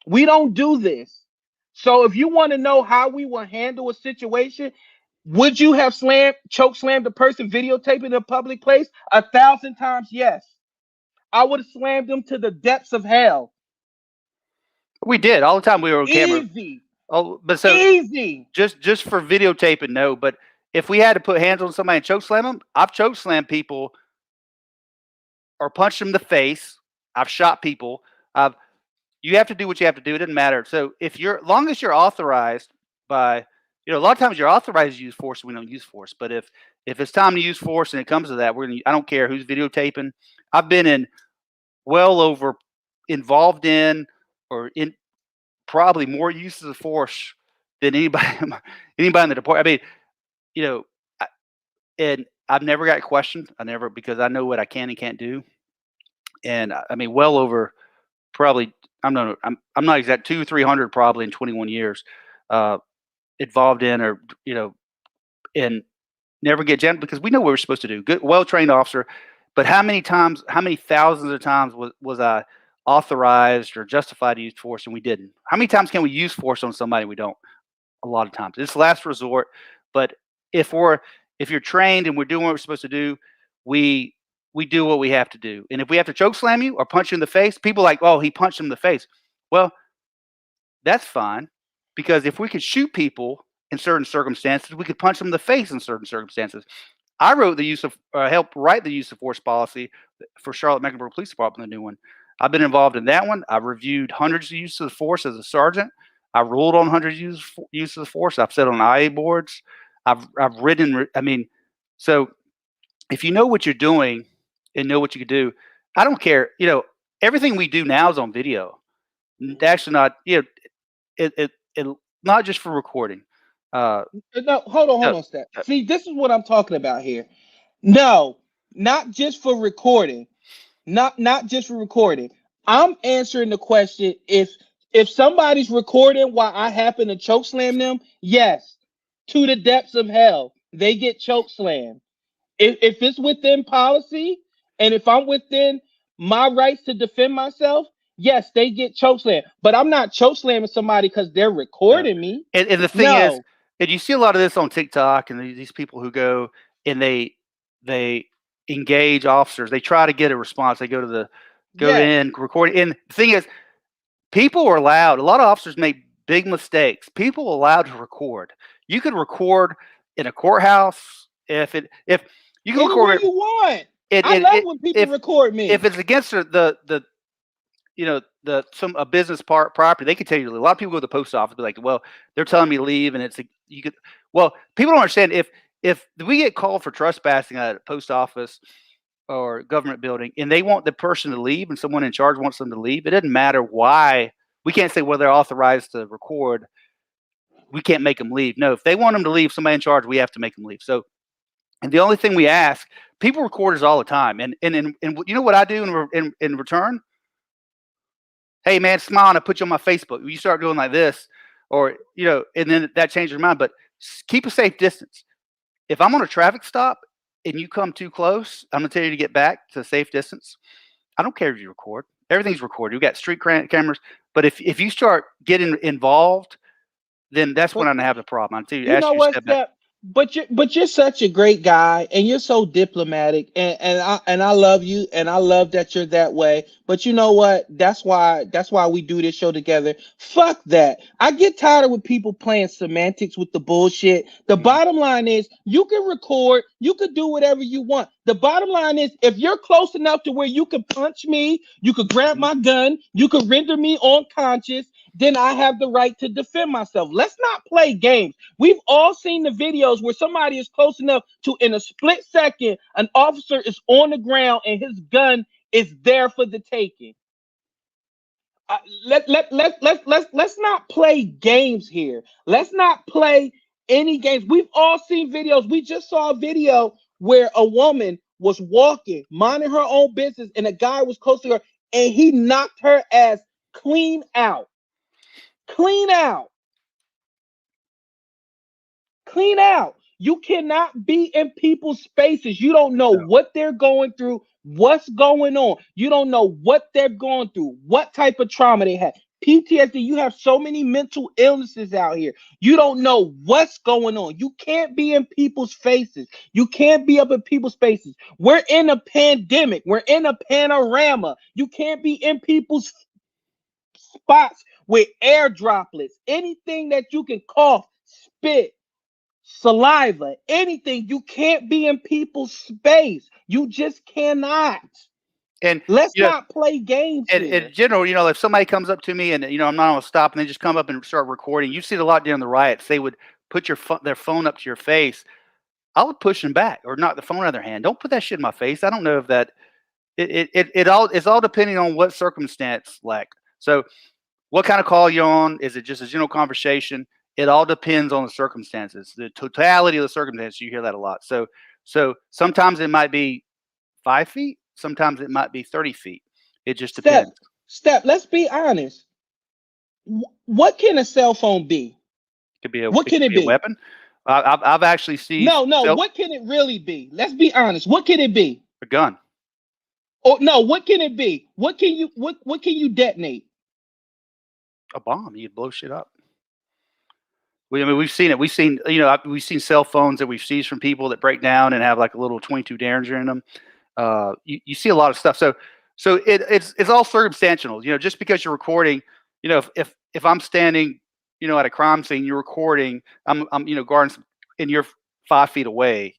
We don't do this. So if you want to know how we will handle a situation, would you have choke slammed a person videotaping in a public place? 1,000 times yes. I would have slammed them to the depths of hell. We did all the time. We were on camera. Easy. Oh, but so easy. Just for videotaping, no. But if we had to put hands on somebody and choke slam them, I've choke slammed people or punched them in the face. I've shot people. You have to do what you have to do. It doesn't matter. So long as you're authorized by, a lot of times you're authorized to use force, we don't use force. But if it's time to use force and it comes to that, I don't care who's videotaping. I've been involved in or in probably more uses of force than anybody in the department. I mean, and I've never got questioned. Because I know what I can and can't do. And I mean, well over probably, I'm not exact, 200-300 probably in 21 years involved in, or and never get jammed because we know what we're supposed to do. Good, well-trained officer. But how many thousands of times was I authorized or justified to use force and we didn't? How many times can we use force on somebody we don't? A lot of times. It's last resort. But if you're trained and we're doing what we're supposed to do, we do what we have to do. And if we have to choke slam you or punch you in the face, people are like, oh, he punched him in the face. Well, that's fine, because if we could shoot people in certain circumstances, we could punch them in the face in certain circumstances. I wrote the use of, helped write the use of force policy for Charlotte Mecklenburg Police Department, the new one. I've been involved in that one. I've reviewed hundreds of uses of force as a sergeant. I ruled on hundreds of uses of force. I've sat on IA boards. I've written. I mean, so if you know what you're doing and know what you can do, I don't care. You know, everything we do now is on video. Actually, not, you know, it not just for recording. No, hold on, Steph. See, this is what I'm talking about here. No, not just for recording. Not just for recording. I'm answering the question, if somebody's recording while I happen to choke slam them, yes, to the depths of hell, they get choke slammed. If it's within policy and if I'm within my rights to defend myself, yes, they get choke slammed. But I'm not choke slamming somebody because they're recording me. And the thing is, and you see a lot of this on TikTok, and these people who go and they engage officers. They try to get a response. They go to in record. And the thing is, people are allowed. A lot of officers make big mistakes. People are allowed to record. You could record in a courthouse if you can record you want. I love when people record me. If it's against the a business property, they could tell you. A lot of people go to the post office, be like, well, they're telling me to leave, and people don't understand if we get called for trespassing at a post office or government building, and they want the person to leave, and someone in charge wants them to leave, it doesn't matter why. We can't say, well, they're authorized to record. We can't make them leave. No, if they want them to leave, somebody in charge, we have to make them leave. So, and the only thing we ask, people record us all the time, and you know what I do in return? Hey man, smile, and I put you on my Facebook. You start doing like this, or and then that changes your mind. But keep a safe distance. If I'm on a traffic stop and you come too close, I'm gonna tell you to get back to a safe distance. I don't care if you record. Everything's recorded. We got street cameras. But if you start getting involved, then that's when I'm gonna have the problem. I'll tell you. You know what, Steph? But you're such a great guy, and you're so diplomatic, and I love you, and I love that you're that way. But you know what? That's why we do this show together. Fuck that. I get tired of with people playing semantics with the bullshit. The bottom line is, you can record, you can do whatever you want. The bottom line is, if you're close enough to where you can punch me, you could grab my gun, you could render me unconscious, then I have the right to defend myself. Let's not play games. We've all seen the videos where somebody is close enough to, in a split second, an officer is on the ground and his gun is there for the taking. Let's not play games here. Let's not play any games. We've all seen videos. We just saw a video where a woman was walking, minding her own business, and a guy was close to her, and he knocked her ass clean out. Clean out. Clean out. You cannot be in people's spaces. You don't know what they're going through, what's going on. You don't know what they're going through, what type of trauma they have. PTSD, you have so many mental illnesses out here. You don't know what's going on. You can't be in people's faces. You can't be up in people's spaces. We're in a pandemic. We're in a panorama. You can't be in people's spots with air droplets, anything that you can cough, spit, saliva, anything. You can't be in people's space. You just cannot. And let's not play games. In general, if somebody comes up to me and I'm not on a stop and they just come up and start recording, you see it a lot during the riots. They would put their phone up to your face. I would push them back or knock the phone out of their hand. Don't put that shit in my face. I don't know if that. It's all depending on what circumstance. Like, so what kind of call you're on? Is it just a general conversation? It all depends on the circumstances, the totality of the circumstances. You hear that a lot. So sometimes it might be 5 feet. Sometimes it might be 30 feet. It just depends. Steph, let's be honest. What can a cell phone be? Could be what can it be? A weapon. I've actually seen. No. What can it really be? Let's be honest. What can it be? A gun. Oh no. What can it be? What can you detonate? A bomb. You blow shit up. I mean, we've seen it. We've seen, we've seen cell phones that we've seized from people that break down and have like a little 22 Derringer in them. You see a lot of stuff. So it's all circumstantial. Just because you're recording, if I'm standing, at a crime scene, you're recording, I'm guarding, and you're 5 feet away,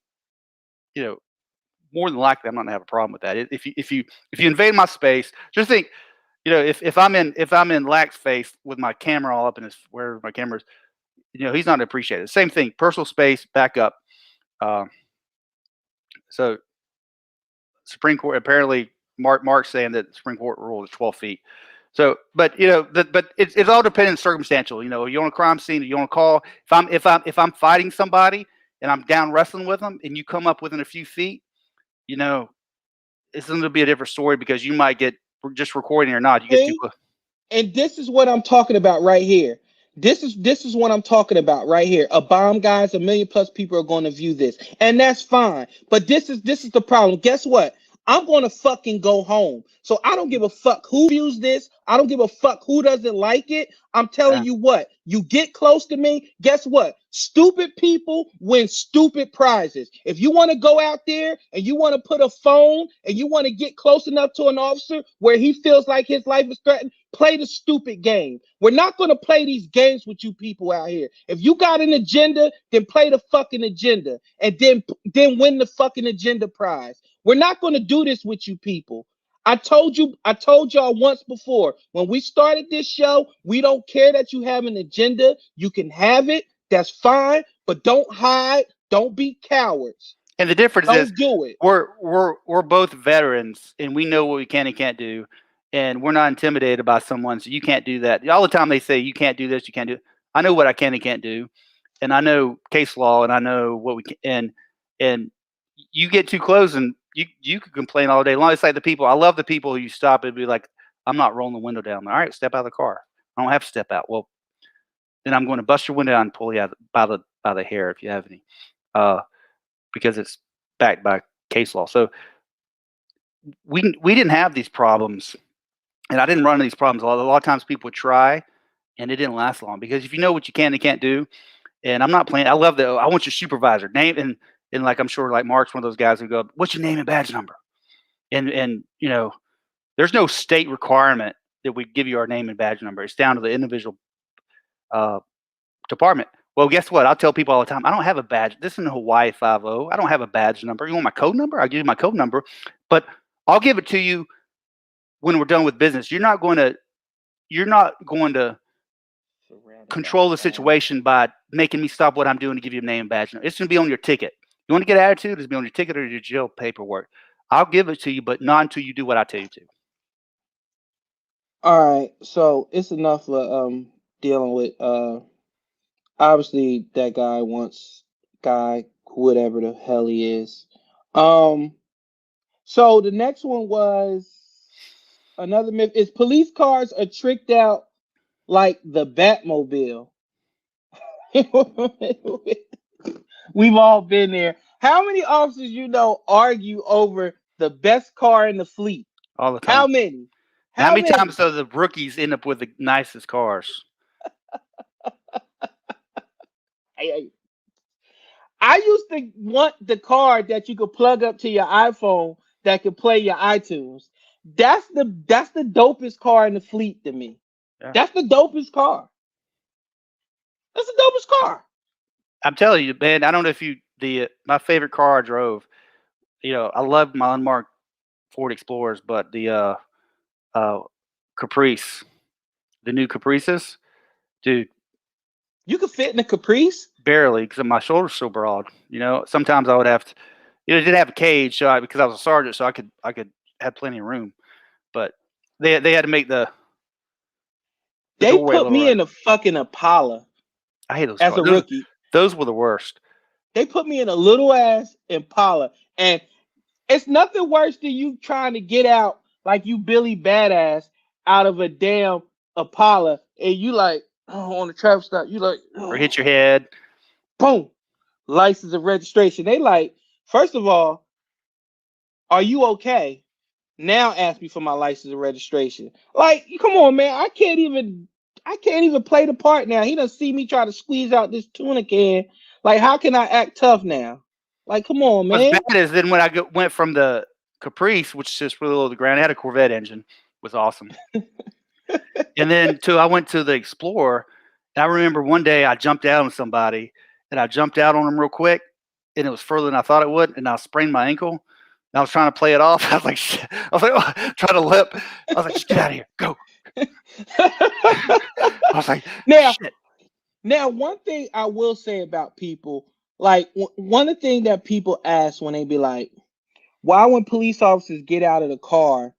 more than likely I'm not gonna have a problem with that. If you invade my space, just think, if I'm in lax face with my camera all up in his where my camera's, he's not appreciated. Same thing, personal space, back up. So Supreme Court, apparently Mark's saying that the Supreme Court rule is 12 feet. So, but but it's all dependent circumstantial. You're on a crime scene, you're on a call. If I'm fighting somebody and I'm down wrestling with them, and you come up within a few feet, it's going to be a different story, because you might get just recording or not. You get too close. And this is what I'm talking about right here. This is what I'm talking about right here. A bomb, guys. 1 million plus people are going to view this, and that's fine. But this is the problem. Guess what? I'm going to fucking go home. So I don't give a fuck who views this. I don't give a fuck who doesn't like it. I'm telling you what. You get close to me. Guess what? Stupid people win stupid prizes. If you want to go out there and you want to put a phone and you want to get close enough to an officer where he feels like his life is threatened, play the stupid game. We're not going to play these games with you people out here. If you got an agenda, then play the fucking agenda, and then win the fucking agenda prize. We're not going to do this with you people. I told y'all once before, when we started this show, we don't care that you have an agenda. You can have it. That's fine. But don't hide. Don't be cowards. And the difference is, do it. We're both veterans, and we know what we can and can't do, and we're not intimidated by someone. So you can't do that. All the time they say you can't do this, you can't do it. I know what I can and can't do, and I know case law, and I know what we can. And you get too close, and you could complain all day long. It's like the people. I love the people who you stop and be like, "I'm not rolling the window down." All right, step out of the car. I don't have to step out. Well, then I'm going to bust your window out and pull you out by the hair if you have any, because it's backed by case law. So we didn't have these problems, and I didn't run into these problems. A lot of times people would try, and it didn't last long, because if you know what you can and can't do, and I'm not playing. I love I want your supervisor name, and like I'm sure like Mark's one of those guys who go, "What's your name and badge number?" And there's no state requirement that we give you our name and badge number. It's down to the individual department. Well, guess what? I'll tell people all the time, I don't have a badge. This isn't Hawaii 5-0. I don't have a badge number. You want my code number? I'll give you my code number, but I'll give it to you when we're done with business. You're not going to control the situation by making me stop what I'm doing to give you a name and badge number. It's going to be on your ticket. You want to get attitude? It's going to be on your ticket or your jail paperwork. I'll give it to you, but not until you do what I tell you to. All right. So it's enough of dealing with obviously that guy wants whatever the hell he is. So the next one was another myth is police cars are tricked out like the Batmobile. We've all been there. How many officers argue over the best car in the fleet? All the time. How many? How many times do the rookies end up with the nicest cars? I used to want the car that you could plug up to your iPhone that could play your iTunes. That's the dopest car in the fleet to me. Yeah. That's the dopest car. That's the dopest car. I'm telling you, man. I don't know if my favorite car I drove. I loved my unmarked Ford Explorers, but the Caprice, the new Caprices, dude. You could fit in a Caprice? Barely, because my shoulders so broad. Sometimes I would have to. It didn't have a cage, because I was a sergeant, so I could have plenty of room. But they had to make the they put me in a fucking Impala. I hate those as cars. A rookie. Those were the worst. They put me in a little ass Impala, and it's nothing worse than you trying to get out like you Billy Badass out of a damn Impala, and you like on the traffic stop, you like or hit your head. Boom, license and registration. They like, first of all, are you okay? Now ask me for my license and registration. Like, come on, man. I can't even I can't even play the part now. He done see me try to squeeze out this tuna can. Like, how can I act tough now? Like, come on, What's man. bad is then when I went from the Caprice, which is just really low to the ground, it had a Corvette engine, was awesome. And then I went to the Explorer, and I remember one day I jumped out on somebody, and I jumped out on them real quick, and it was further than I thought it would, and I sprained my ankle. And I was trying to play it off. I was like, shit. I was like, oh, trying to lip. I was like, just get out of here, go. I was like, shit. Now, one thing I will say about people, like one of the things that people ask when they be like, why when police officers get out of the car,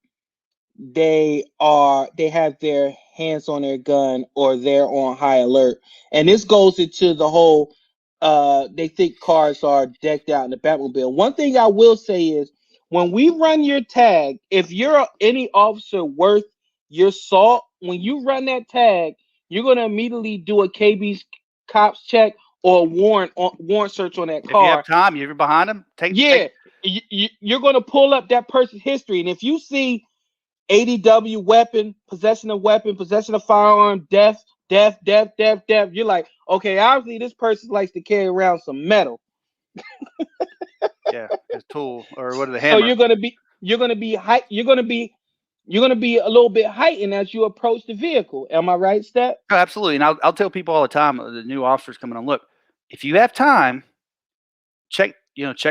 they have their hands on their gun or they're on high alert. And this goes into the whole they think cars are decked out in the Batmobile. One thing I will say is when we run your tag, if you're any officer worth your salt, when you run that tag, you're gonna immediately do a KB's cops check or warrant search on that car. If you have time, you're behind them. You're gonna pull up that person's history, and if you see ADW weapon, possession of firearm, death, you're like, okay, obviously this person likes to carry around some metal. Yeah, his tool or what are the hammer? So you're gonna be a little bit heightened as you approach the vehicle. Am I right, Step? Oh, absolutely. And I'll tell people all the time, the new officers coming on, look, if you have time, check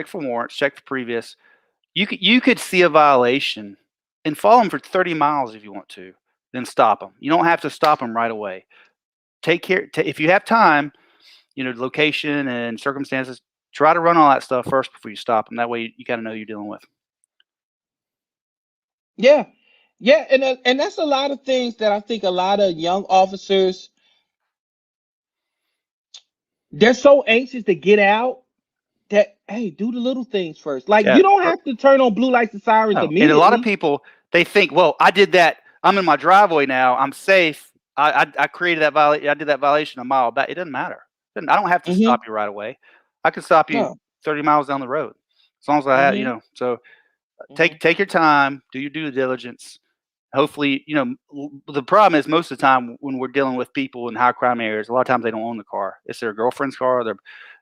for warrants, check for previous. You could see a violation and follow them for 30 miles if you want to, then stop them. You don't have to stop them right away. Take care. If you have time, location and circumstances, try to run all that stuff first before you stop them. That way you kind of know who you're dealing with. Yeah. Yeah, and that's a lot of things that I think a lot of young officers, they're so anxious to get out that, hey, do the little things first. Like, you don't have to turn on blue lights and sirens immediately. And a lot of people, they think, well, I did that. I'm in my driveway now. I'm safe. I created that violation. I did that violation a mile back. It doesn't matter. I don't have to stop you right away. I can stop you 30 miles down the road as long as I have, So take your time. Do your due diligence. Hopefully, the problem is most of the time when we're dealing with people in high crime areas, a lot of times they don't own the car. It's their girlfriend's car,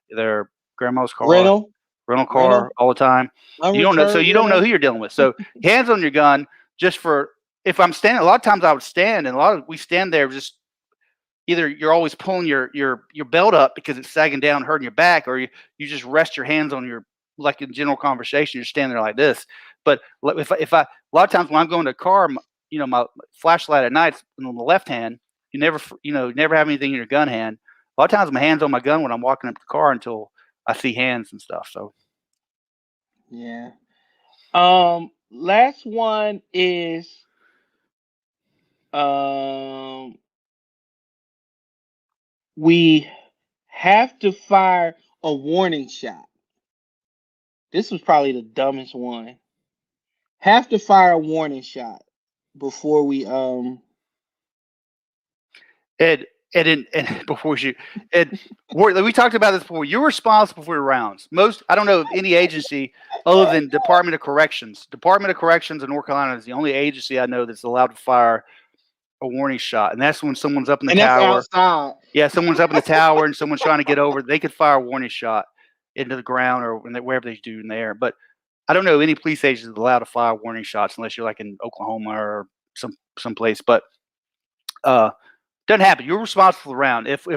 their grandma's car, rental car all the time. You don't know, so you don't know who you're dealing with. So hands on your gun, just for if I'm standing. A lot of times I would stand, and we stand there just either you're always pulling your belt up because it's sagging down, hurting your back, or you just rest your hands on your, like in general conversation, you're standing there like this. But if I a lot of times when I'm going to a car, my flashlight at night on the left hand, you never have anything in your gun hand. A lot of times my hand's on my gun when I'm walking up to the car until I see hands and stuff. So yeah. Last one is we have to fire a warning shot. This was probably the dumbest one. Have to fire a warning shot before we Ed, before we shoot, Ed, we talked about this before. You're responsible for your rounds. I don't know of any agency other than Department of Corrections. Department of Corrections in North Carolina is the only agency I know that's allowed to fire a warning shot, and that's when someone's up in the tower. That's outside. Yeah, someone's up in the tower and someone's trying to get over. They could fire a warning shot into the ground or wherever they do in the air. But I don't know any police agency that's allowed to fire warning shots unless you're like in Oklahoma or some place. But doesn't happen. You're responsible for the round. If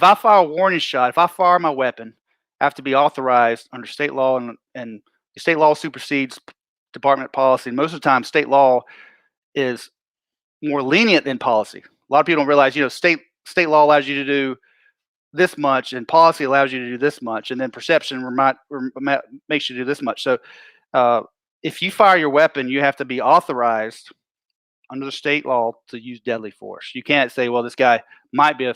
I fire a warning shot, if I fire my weapon, I have to be authorized under state law, and state law supersedes department policy. And most of the time, state law is more lenient than policy. A lot of people don't realize, state law allows you to do this much, and policy allows you to do this much, and then perception makes you do this much. So, if you fire your weapon, you have to be authorized under the state law to use deadly force. You can't say, well, this guy might be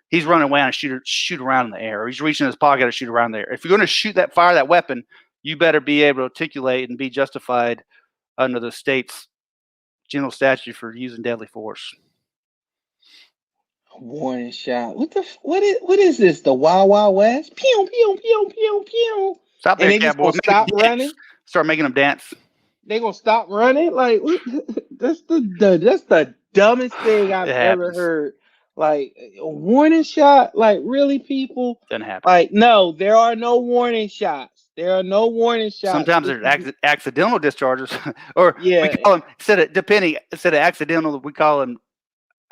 he's running away and shoot around in the air, or he's reaching in his pocket and shoot around there. If you're going to fire that weapon, you better be able to articulate and be justified under the state's general statute for using deadly force. Warning shot. What is this? The Wild Wild West? Pew pew pew pew pew. Stop there, cowboy. Stop running. Start making them dance. They gonna stop running? Like that's the dumbest thing I've It ever happens. heard. Like a warning shot? Like really, people? Doesn't happen. Like no, there are no warning shots. There are no warning shots. Sometimes there's accidental discharges, or we Yeah, call them instead of accidental, we call them.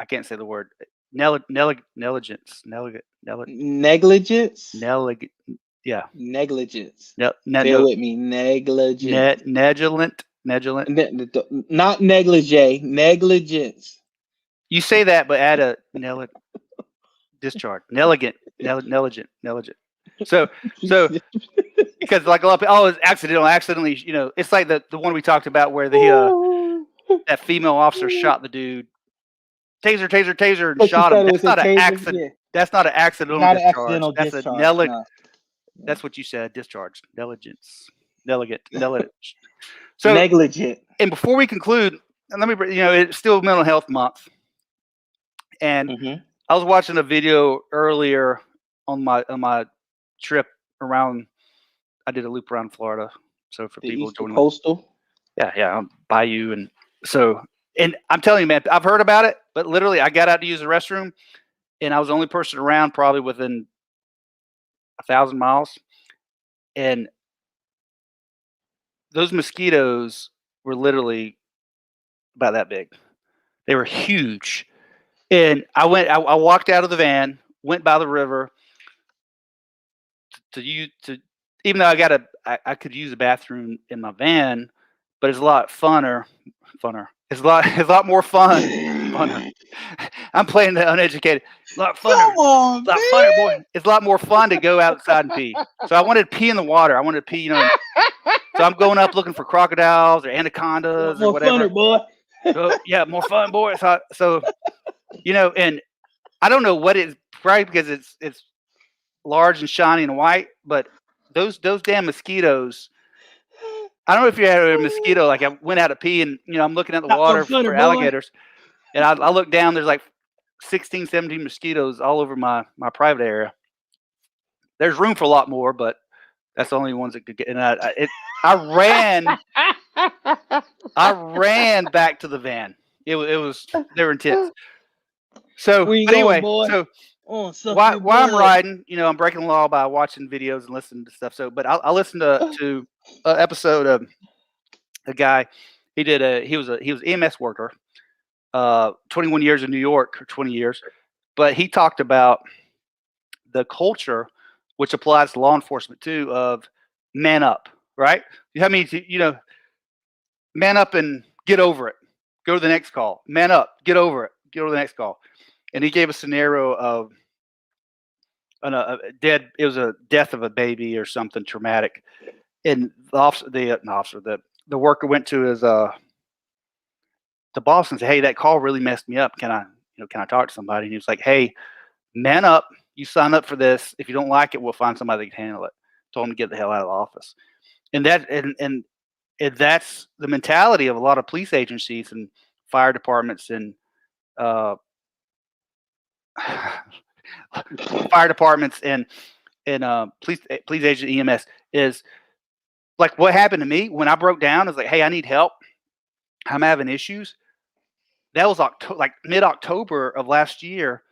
I can't say the word. Negligence. negligence. Yeah. Negligence. No. Bear with me. Negligence. Negligent. Not negligee. Negligence. You say that, but add a discharge. Negligent. So because like a lot of people, oh, it's accidentally, it's like the one we talked about where the that female officer shot the dude. Taser, and shot him. That's not an accident. Yeah. That's not an accidental not discharge. An accidental that's discharge. No. That's what you said. Discharge. Negligence. So negligent. And before we conclude, and let me, it's still Mental Health Month, and I was watching a video earlier on my trip around. I did a loop around Florida, so for the people Eastern joining, coastal. Yeah, Bayou, and so, and I'm telling you, man, I've heard about it, but literally, I got out to use the restroom, and I was the only person around, probably within 1,000 miles, and those mosquitoes were literally about that big. They were huge. And I walked out of the van, went by the river to even though I could use a bathroom in my van, but it's a lot funner. It's a lot more fun. Funner. I'm playing the uneducated. A lot funner. Come on, a lot funner, boy. It's a lot more fun to go outside and pee. So I wanted to pee in the water. I wanted to pee, so I'm going up looking for crocodiles or anacondas or whatever. Funner, boy. So, yeah, more fun, boy. So, and I don't know what it is, probably because it's large and shiny and white, but those damn mosquitoes. I don't know if you had a mosquito. Like I went out to pee and I'm looking at the water for alligators, and I look down. There's like 16, 17 mosquitoes all over my private area. There's room for a lot more, but that's the only ones that could get. And I ran back to the van. They were intense. So anyway, why I'm riding, I'm breaking the law by watching videos and listening to stuff. So, but I listened to an episode of a guy. He was EMS worker, 21 years in New York, or 20 years, but he talked about the culture, which applies to law enforcement too, of man up, right? I mean, man up and get over it. Go to the next call. Man up, get over it. Go to the next call. And he gave a scenario of it was a death of a baby or something traumatic. And the worker went to his the boss and said, "Hey, that call really messed me up. Can I talk to somebody?" And he was like, "Hey, man up. You sign up for this. If you don't like it, we'll find somebody that can handle it." Told him to get the hell out of the office. And that's the mentality of a lot of police agencies and fire departments and fire departments and police agent EMS is like what happened to me when I broke down. Is like, hey, I need help. I'm having issues. That was mid-October of last year,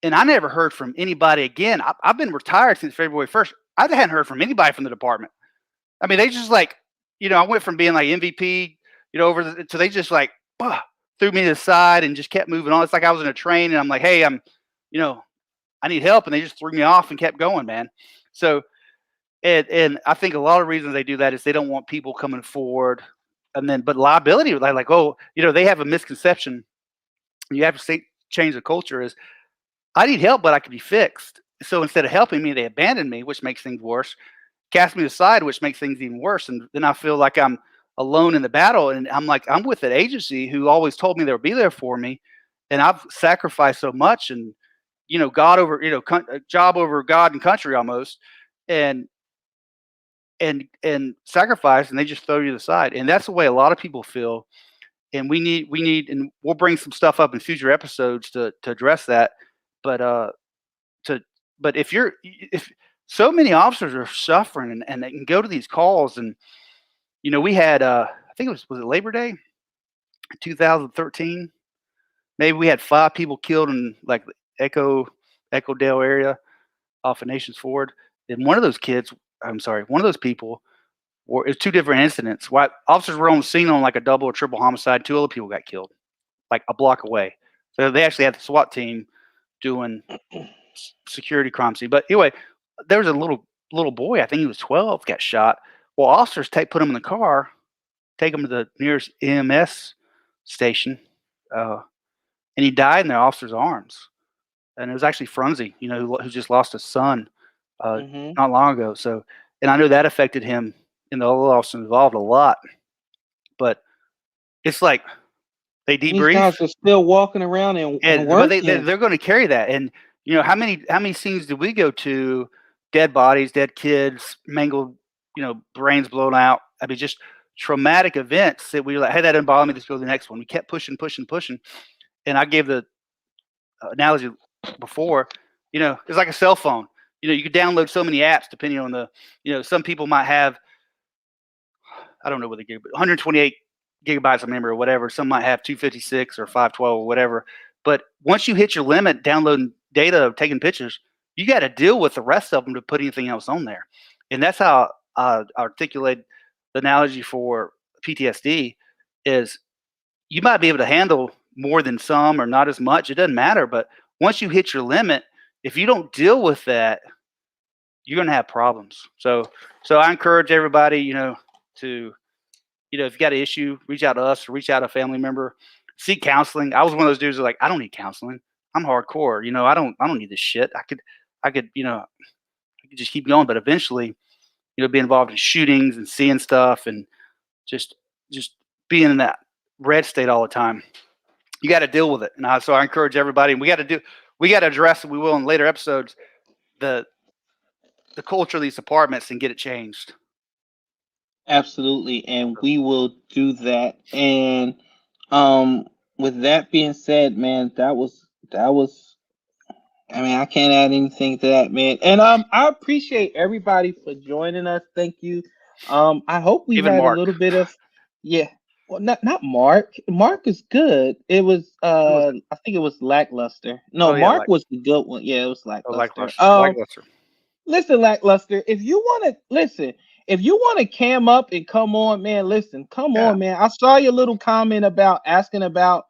and I never heard from anybody again. I've been retired since February 1st. I hadn't heard from anybody from the department. I mean, they just I went from being like MVP, so they just threw me to the side and just kept moving on. It's like I was in a train and I'm like, hey, I need help. And they just threw me off and kept going, man. So, and I think a lot of reasons they do that is they don't want people coming forward. And then, but liability, they have a misconception. You have to change the culture is I need help, but I can be fixed. So instead of helping me, they abandon me, which makes things worse. Cast me aside, which makes things even worse. And then I feel like I'm alone in the battle. And I'm like, I'm with an agency who always told me they would be there for me. And I've sacrificed so much and, God over, job over God and country almost. And sacrifice, and they just throw you to the side. And that's the way a lot of people feel. And we need, and we'll bring some stuff up in future episodes to address that. But, but if so many officers are suffering and they can go to these calls and, we had, I think was it Labor Day, 2013? maybe we had 5 people killed in like the Echo Dale area off of Nations Ford. And one of those people it's 2 different incidents. Why officers were on the scene on like a double or triple homicide. 2 other people got killed, like a block away. So they actually had the SWAT team doing security crime scene. But anyway, there was a little boy, I think he was 12, got shot. Well, officers put him in the car, take him to the nearest EMS station, and he died in the officer's arms. And it was actually Frunze, who just lost his son not long ago. So, and I know that affected him and the other officers involved a lot. But it's like they debrief. These guys are still walking around and working. But they're going to carry that. And how many scenes did we go to? Dead bodies, dead kids, mangled, brains blown out. I mean, just traumatic events that we were like, hey, that didn't bother me. Let's go to the next one. We kept pushing. And I gave the analogy before, it's like a cell phone. You could download so many apps depending on the, some people might have, I don't know what they give, but 128 gigabytes of memory or whatever. Some might have 256 or 512 or whatever. But once you hit your limit downloading data, taking pictures, you got to deal with the rest of them to put anything else on there. And that's how I articulate the analogy for PTSD is you might be able to handle more than some or not as much. It doesn't matter. But once you hit your limit, if you don't deal with that, you're going to have problems. So I encourage everybody, to, if you got an issue, reach out to us or reach out to a family member, seek counseling. I was one of those dudes that like, I don't need counseling. I'm hardcore. I don't need this shit. I could, I could just keep going, but eventually, be involved in shootings and seeing stuff and just being in that red state all the time. You got to deal with it. And so I encourage everybody, and we got to address, and we will in later episodes, the culture of these departments and get it changed. Absolutely. And we will do that. And with that being said, man, that was I mean, I can't add anything to that, man. And I appreciate everybody for joining us. Thank you. I hope we Even had Mark. a little bit of well, not Mark. Mark is good. It was I think it was Lackluster. No, Mark was the good one. Yeah, it was Lackluster. Lackluster. Listen, Lackluster, if you want to cam up and come on, man, come on, man. I saw your little comment about asking about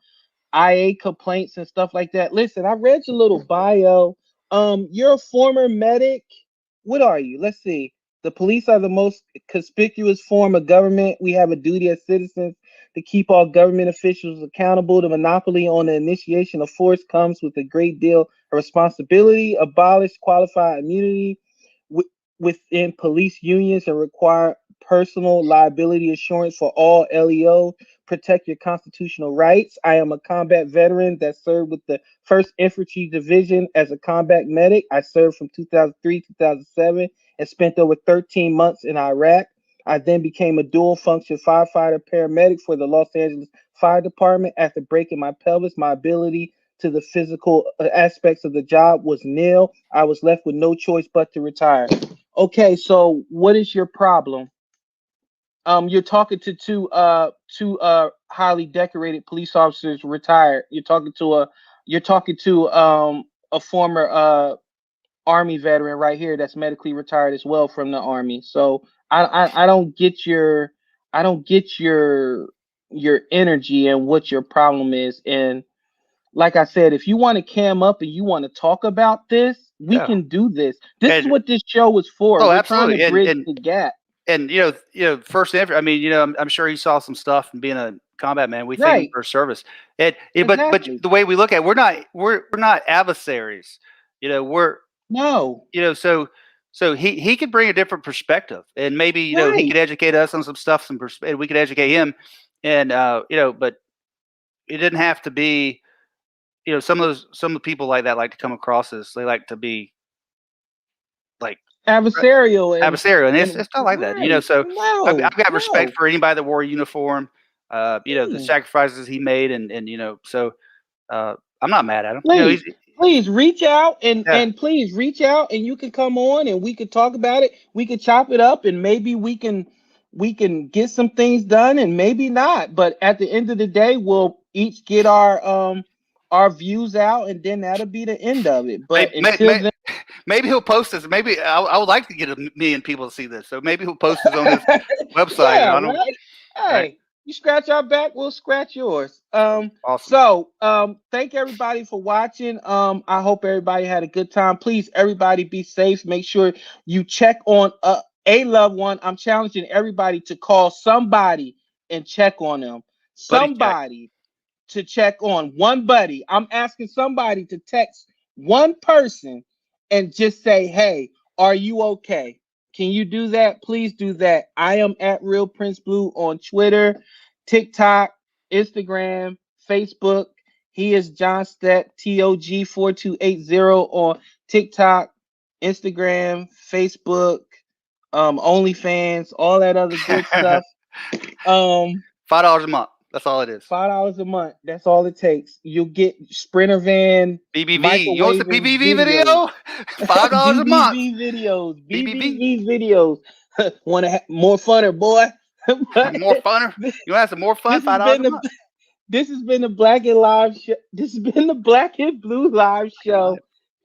IA complaints and stuff like that. Listen, I read your little bio. You're a former medic. What are you? Let's see. The police are the most conspicuous form of government. We have a duty as citizens to keep all government officials accountable. The monopoly on the initiation of force comes with a great deal of responsibility. Abolish qualified immunity within police unions and require personal liability assurance for all LEO. Protect your constitutional rights. I am a combat veteran that served with the 1st Infantry Division as a combat medic. I served from 2003 to 2007 and spent over 13 months in Iraq. I then became a dual function firefighter paramedic for the Los Angeles Fire Department. After breaking my pelvis, my ability to the physical aspects of the job was nil. I was left with no choice but to retire. Okay, so what is your problem? You're talking to two highly decorated police officers retired. You're talking to a former Army veteran right here that's medically retired as well from the Army. So I don't get your energy and what your problem is. And like I said, if you want to cam up and you want to talk about this, we can do this. This is what this show was for. Oh, we're absolutely. trying to bridge the gap. And first, I mean, I'm sure he saw some stuff from being a combat man. We thank him for service. But the way we look at it, we're not adversaries. So he could bring a different perspective, and maybe he could educate us on some stuff, and we could educate him, and but it didn't have to be. Some of the people like that like to come across as they like to be like adversarial, and it's not like that, So I've got respect for anybody that wore a uniform, the sacrifices he made, and so I'm not mad at him. Please reach out and please reach out, and you can come on and we could talk about it. We could chop it up, and maybe we can get some things done, and maybe not. But at the end of the day, we'll each get our our views out, and then that'll be the end of it. But Maybe, until then, maybe he'll post this. Maybe I would like to get 1,000,000 people to see this. So maybe he'll post this on his website. And yeah, I don't. right. Right. Hey, you scratch our back, we'll scratch yours. Awesome. So thank everybody for watching. I hope everybody had a good time. Please, everybody, be safe. Make sure you check on a loved one. I'm challenging everybody to call somebody and check on them. Somebody to check on one buddy. I'm asking somebody to text one person and just say, "Hey, are you okay?" Can you do that? Please do that. I am at Real Prince Blue on Twitter, TikTok, Instagram, Facebook. He is John Step, TOG4280 on TikTok, Instagram, Facebook, OnlyFans, all that other good stuff. $5 a month. That's all it is. $5 a month. That's all it takes. You'll get Sprinter van, BBV. You want the BBV video? $5 a month. BBV videos. Want to have more funner, boy? More funner? You want to have some more fun? $5 a month. This has been the Black and Live show. This has been the Black and Blue Live show.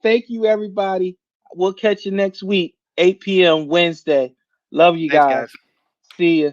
Thank you, everybody. We'll catch you next week, 8 p.m. Wednesday. Love you guys. See ya.